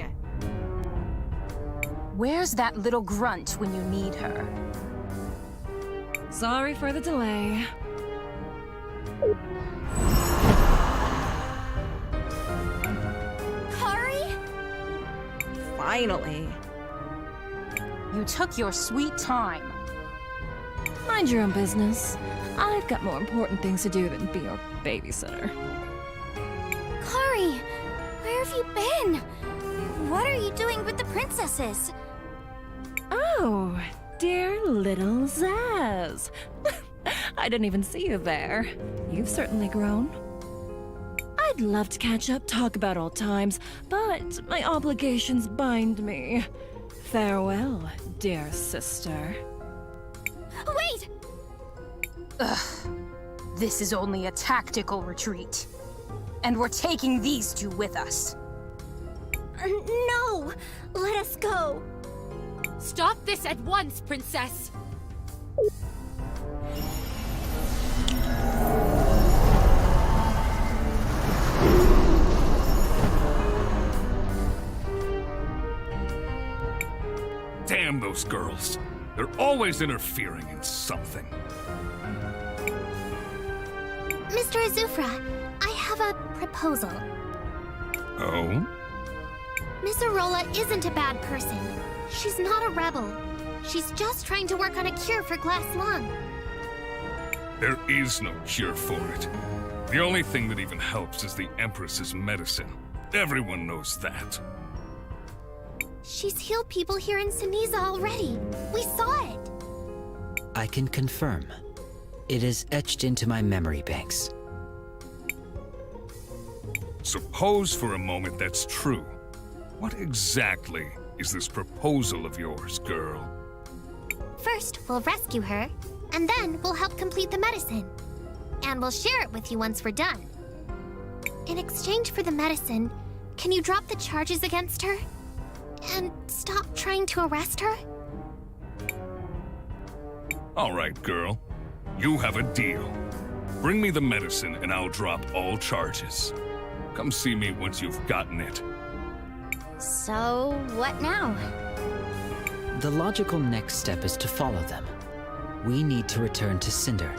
Where's that little grunt when you need her? Sorry for the delay. Kari? Finally. You took your sweet time. Mind your own business. I've got more important things to do than be your babysitter. Kari, where have you been? What are you doing with the princesses? Oh, dear little Zaz. I didn't even see you there. You've certainly grown. I'd love to catch up, talk about old times, but my obligations bind me. Farewell, dear sister. Wait! Ugh. This is only a tactical retreat. And we're taking these two with us. No! Let us go! Stop this at once, princess! Damn those girls. They're always interfering in something. Mr. Azufra, I have a proposal. Oh? Miss Arola isn't a bad person. She's not a rebel. She's just trying to work on a cure for glass lung. There is no cure for it. The only thing that even helps is the Empress's medicine. Everyone knows that. She's healed people here in Siniza already. We saw it. I can confirm. It is etched into my memory banks. Suppose for a moment that's true. What exactly is this proposal of yours, girl? First, we'll rescue her, and then we'll help complete the medicine. And we'll share it with you once we're done. In exchange for the medicine, can you drop the charges against her? And stop trying to arrest her? All right, girl. You have a deal. Bring me the medicine and I'll drop all charges. Come see me once you've gotten it. So, what now? The logical next step is to follow them. we need to return to Cinder.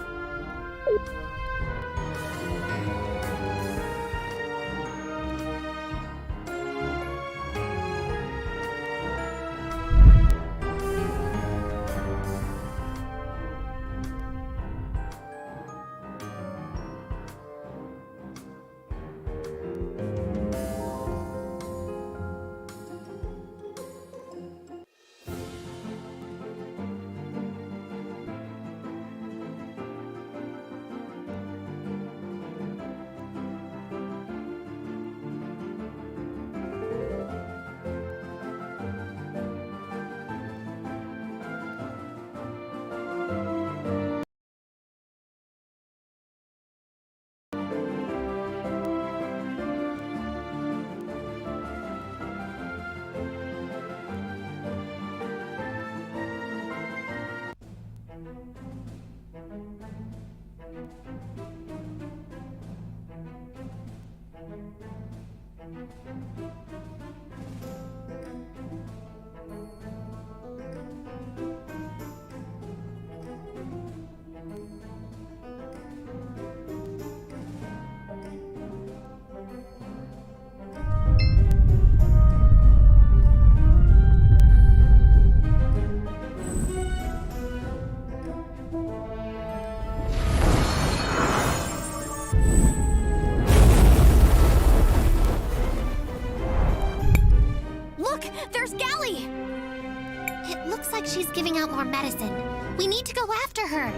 She's giving out more medicine. We need to go after her.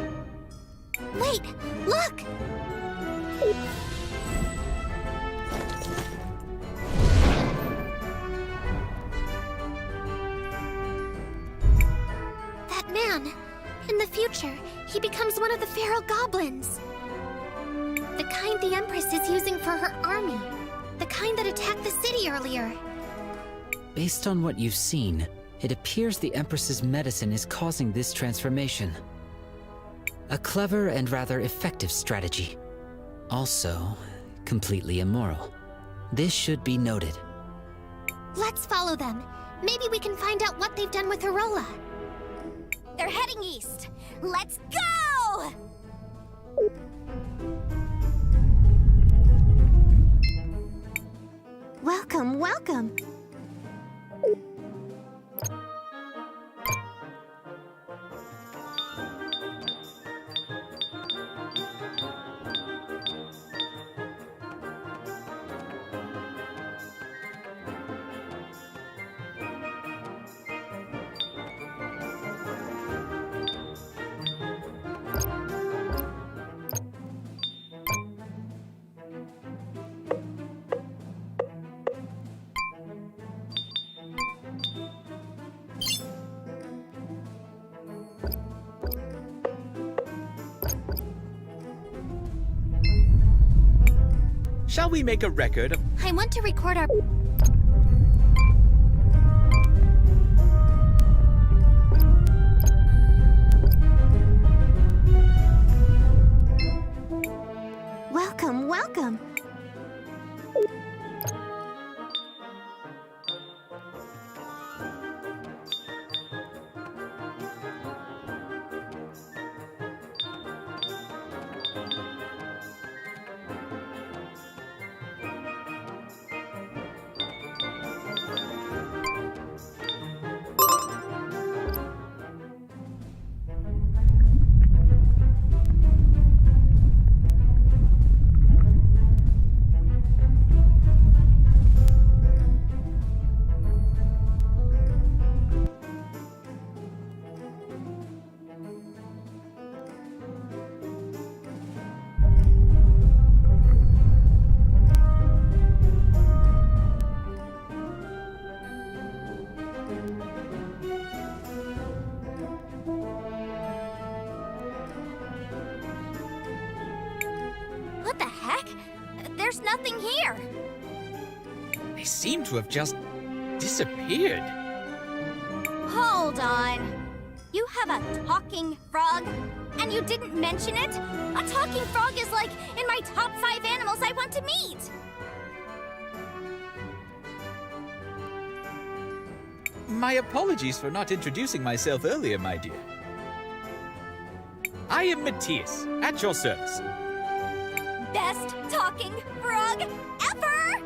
Wait, look! That man, in the future, he becomes one of the feral goblins. The kind the Empress is using for her army. The kind that attacked the city earlier. Based on what you've seen, it appears the Empress's medicine is causing this transformation. A clever and rather effective strategy. Also, completely immoral. This should be noted. Let's follow them. Maybe we can find out what they've done with Arola. They're heading east. Let's go! Welcome, welcome. Shall we make a record of... I want to record our... Welcome, welcome. What the heck? There's nothing here. They seem to have just disappeared. Hold on. You have a talking frog, and you didn't mention it? A talking frog is like in my top 5 animals I want to meet. My apologies for not introducing myself earlier, my dear. I am Matthias, at your service. Best talking frog ever!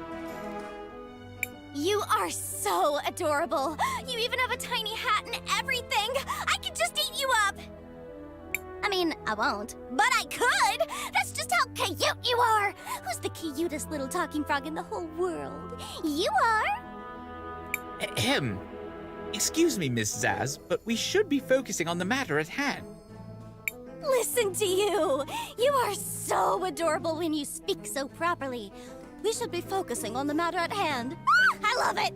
You are so adorable. You even have a tiny hat and everything. I could just eat you up. I mean, I won't, but I could. That's just how cute you are. Who's the cutest little talking frog in the whole world? You are. Ahem. Excuse me, Miss Zaz, but we should be focusing on the matter at hand. Listen to you. You are so adorable when you speak so properly. We should be focusing on the matter at hand. I love it.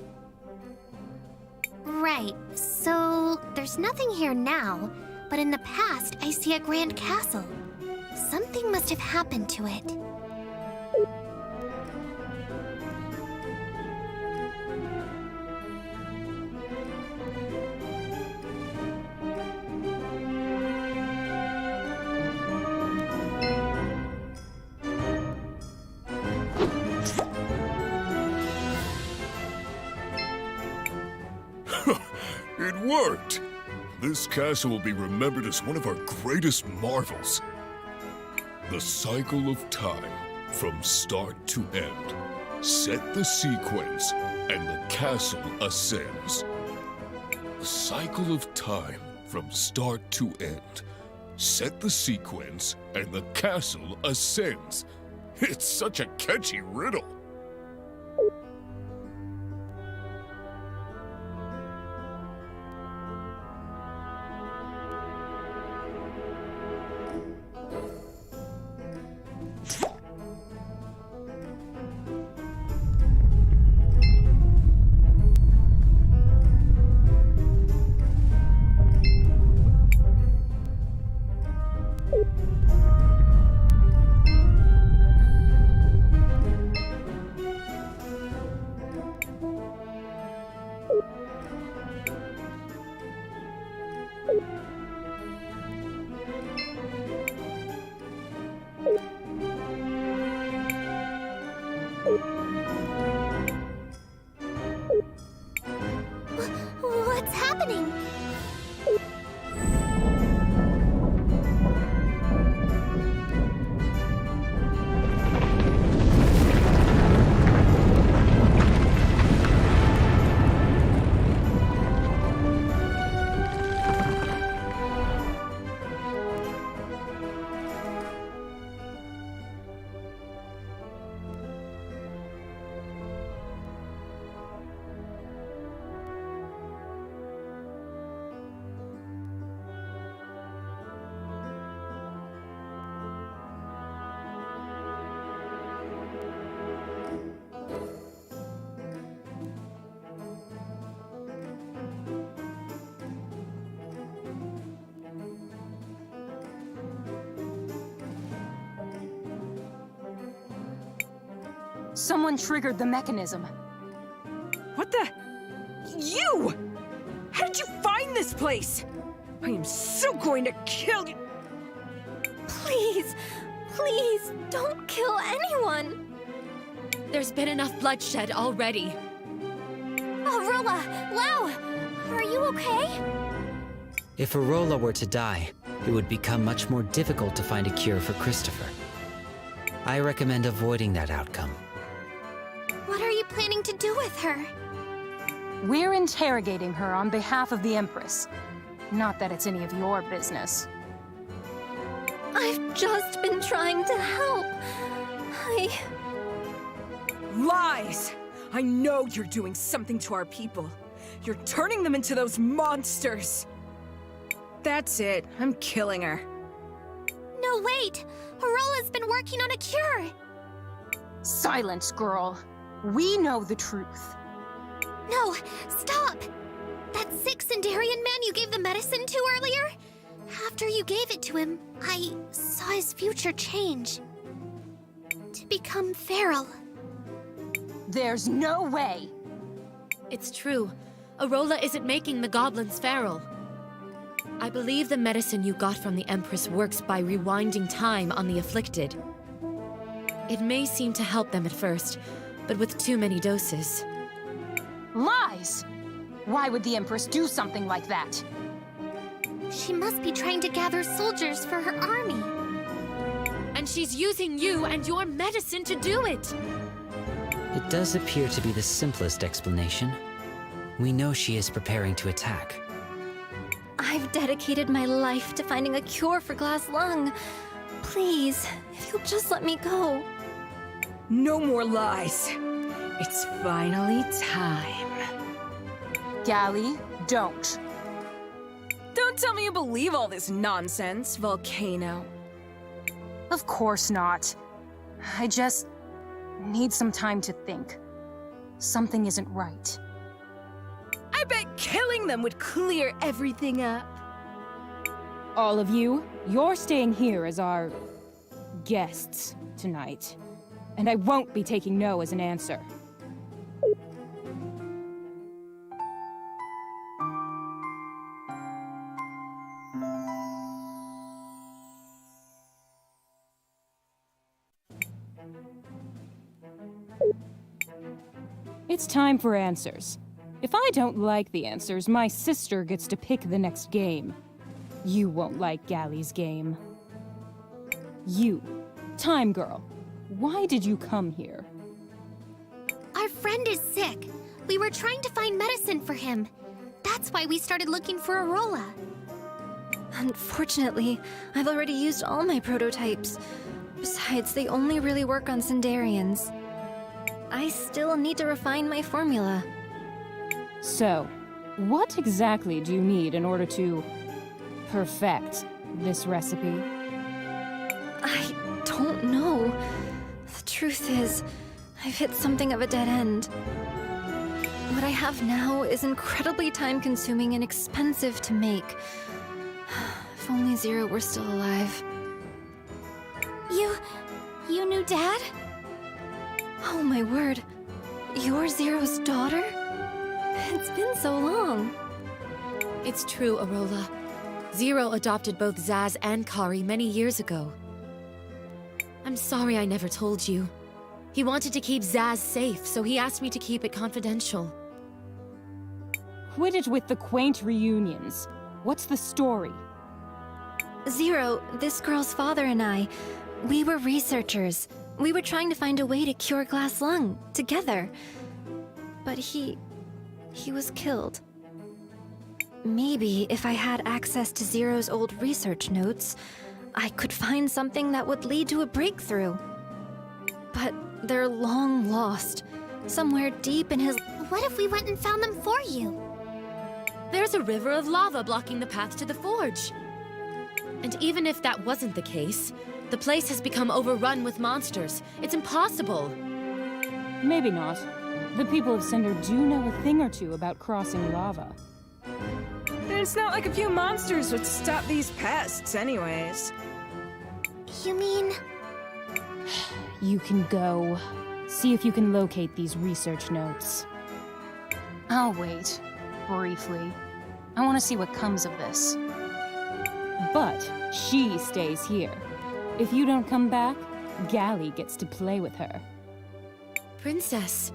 Right, so there's nothing here now, but in the past I see a grand castle. Something must have happened to it. It worked! This castle will be remembered as one of our greatest marvels. The cycle of time, from start to end. Set the sequence, and the castle ascends. The cycle of time, from start to end. Set the sequence, and the castle ascends. It's such a catchy riddle. What's happening? Someone triggered the mechanism. What the? You! How did you find this place? I am so going to kill you! Please, please, don't kill anyone! There's been enough bloodshed already. Arola! Lau! Are you okay? If Arola were to die, it would become much more difficult to find a cure for Cristopher. I recommend avoiding that outcome. What are you planning to do with her? We're interrogating her on behalf of the Empress. Not that it's any of your business. I've just been trying to help. Lies! I know you're doing something to our people. You're turning them into those monsters. That's it. I'm killing her. No, wait! Arola's been working on a cure! Silence, girl. We know the truth. No, stop! That sick Sindarian man you gave the medicine to earlier? After you gave it to him, I saw his future change. To become feral. There's no way! It's true. Arola isn't making the goblins feral. I believe the medicine you got from the Empress works by rewinding time on the afflicted. It may seem to help them at first, but with too many doses. Lies! Why would the Empress do something like that? She must be trying to gather soldiers for her army. And she's using you and your medicine to do it! It does appear to be the simplest explanation. We know she is preparing to attack. I've dedicated my life to finding a cure for glass lung. Please, if you'll just let me go. No more lies. It's finally time. Gally, don't. Don't tell me you believe all this nonsense, Volcano. Of course not. I just need some time to think. Something isn't right. I bet killing them would clear everything up. All of you, you're staying here as our guests tonight. And I won't be taking no as an answer. It's time for answers. If I don't like the answers, my sister gets to pick the next game. You won't like Gally's game. You, Time Girl, why did you come here? Our friend is sick. We were trying to find medicine for him. That's why we started looking for Arola. Unfortunately, I've already used all my prototypes. Besides, they only really work on Sindarians. I still need to refine my formula. So, what exactly do you need in order to perfect this recipe? I don't know. The truth is, I've hit something of a dead end. What I have now is incredibly time-consuming and expensive to make. If only Zero were still alive. You knew Dad? Oh my word. You're Zero's daughter? It's been so long. It's true, Arola. Zero adopted both Zaz and Kari many years ago. I'm sorry I never told you. He wanted to keep Zaz safe, so he asked me to keep it confidential. Quit it with the quaint reunions. What's the story? Zero, this girl's father and I, we were researchers. We were trying to find a way to cure glass lung, together. But he was killed. Maybe if I had access to Zero's old research notes, I could find something that would lead to a breakthrough. But they're long lost, somewhere deep in his... What if we went and found them for you? There's a river of lava blocking the path to the forge. And even if that wasn't the case, the place has become overrun with monsters. It's impossible. Maybe not. The people of Cinder do know a thing or two about crossing lava. It's not like a few monsters would stop these pests anyways. You mean... You can go. See if you can locate these research notes. I'll wait. Briefly. I want to see what comes of this. But she stays here. If you don't come back, Gally gets to play with her. Princess.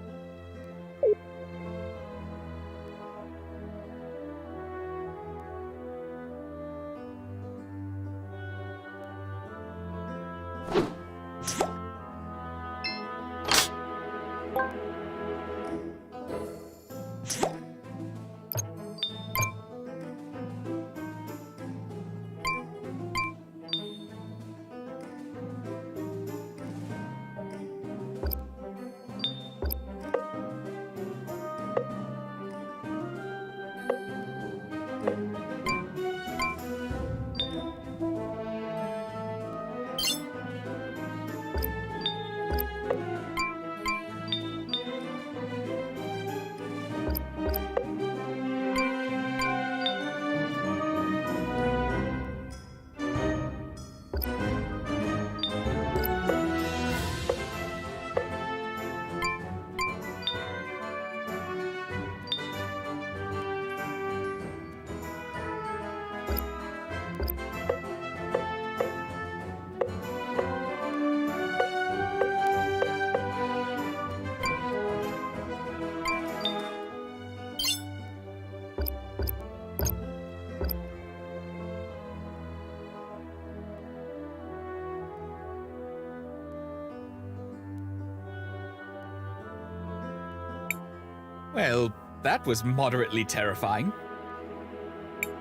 Well, that was moderately terrifying.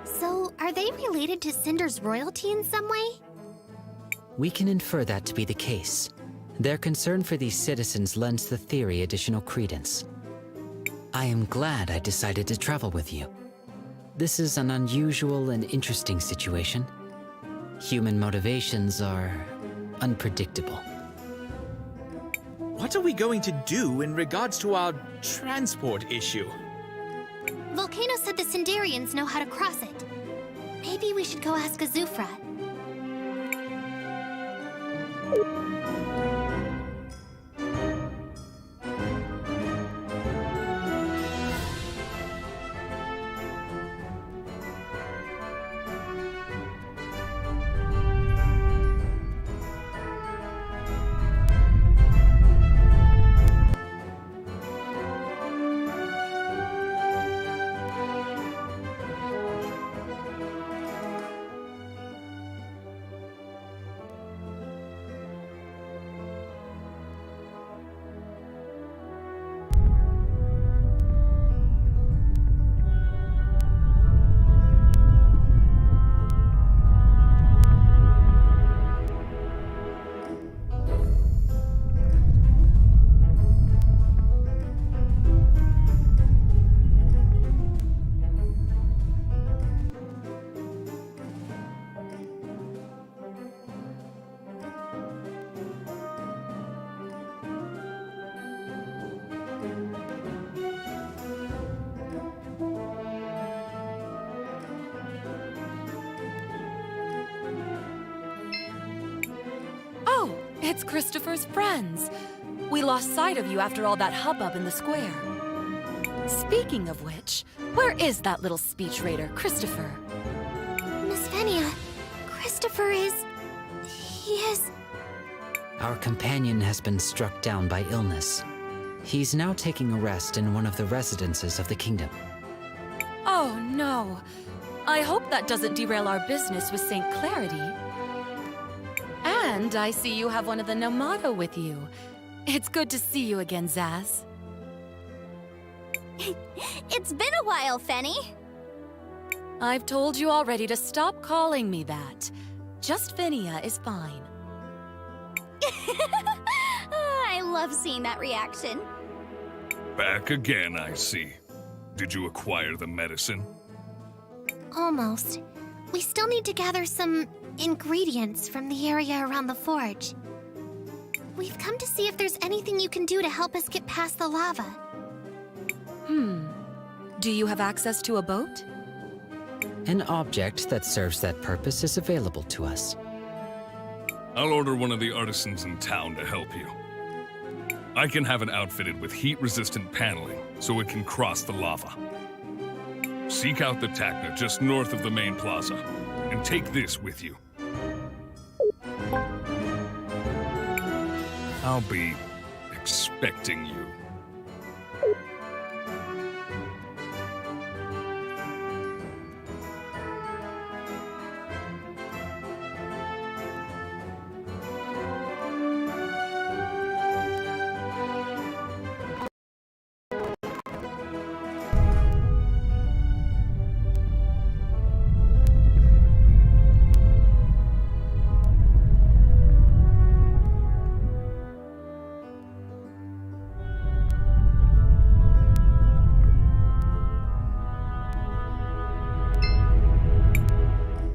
So, are they related to Cinder's royalty in some way? We can infer that to be the case. Their concern for these citizens lends the theory additional credence. I am glad I decided to travel with you. This is an unusual and interesting situation. Human motivations are unpredictable. What are we going to do in regards to our transport issue? Volcano said the Cinderians know how to cross it. Maybe we should go ask Azufra. It's Christopher's friends. We lost sight of you after all that hubbub in the square. Speaking of which, where is that little speech raider, Cristopher? Miss Venia, Cristopher is... he is... Our companion has been struck down by illness. He's now taking a rest in one of the residences of the kingdom. Oh no. I hope that doesn't derail our business with St. Clarity. And I see you have one of the Nomato with you. It's good to see you again, Zaz. It's been a while, Fenny. I've told you already to stop calling me that. Just Venia is fine. I love seeing that reaction. Back again, I see. Did you acquire the medicine? Almost. We still need to gather some ingredients from the area around the forge. We've come to see if there's anything you can do to help us get past the lava. Do you have access to a boat? An object that serves that purpose is available to us. I'll order one of the artisans in town to help you. I can have it outfitted with heat-resistant paneling so it can cross the lava. Seek out the Tacna just north of the main plaza, and take this with you. I'll be expecting you.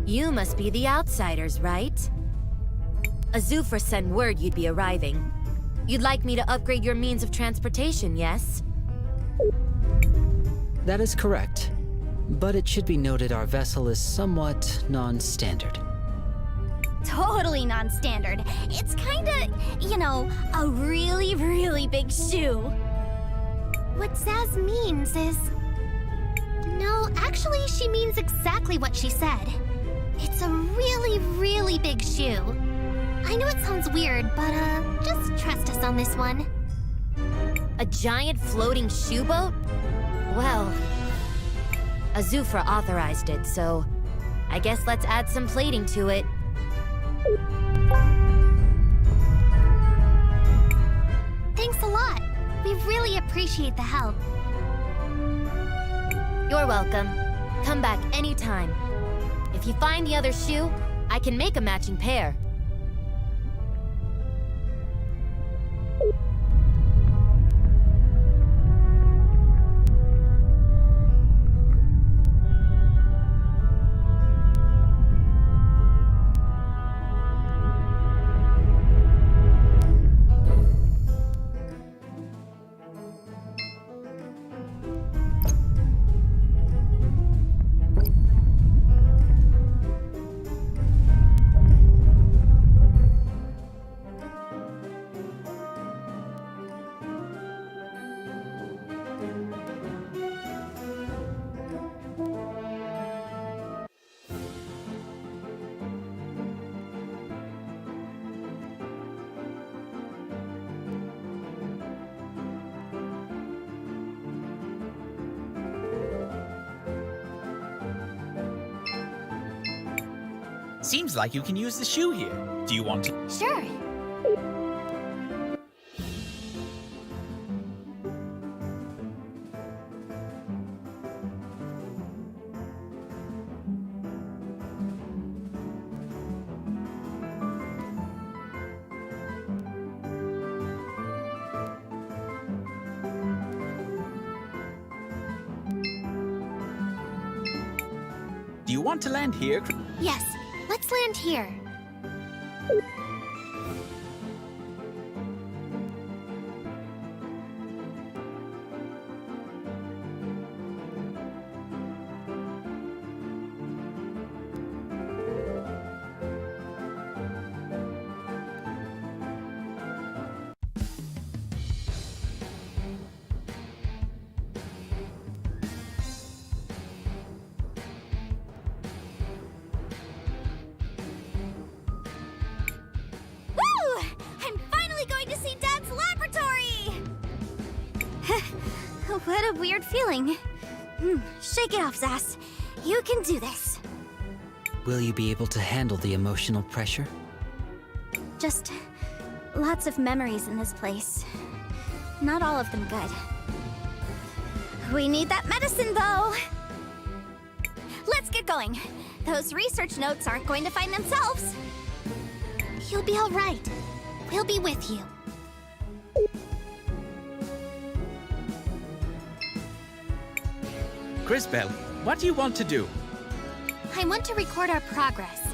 You must be the outsiders, right? Azufra sent word you'd be arriving. You'd like me to upgrade your means of transportation, yes? That is correct. But it should be noted our vessel is somewhat non-standard. Totally non-standard. It's kinda, you know, a really, really big shoe. What Zaz means is... No, actually, she means exactly what she said. It's a really, really big shoe. I know it sounds weird, but, just trust us on this one. A giant floating shoe boat? Well, Azufra authorized it, so I guess let's add some plating to it. Thanks a lot. We really appreciate the help. You're welcome. Come back anytime. If you find the other shoe, I can make a matching pair. Seems like you can use the shoe here. Do you want to? Sure. Do you want to land here? Yes, let's land here. What a weird feeling. Shake it off, Zas. You can do this. Will you be able to handle the emotional pressure? Just lots of memories in this place. Not all of them good. We need that medicine, though. Let's get going. Those research notes aren't going to find themselves. You'll be all right. We'll be with you. Crisbel, what do you want to do? I want to record our progress.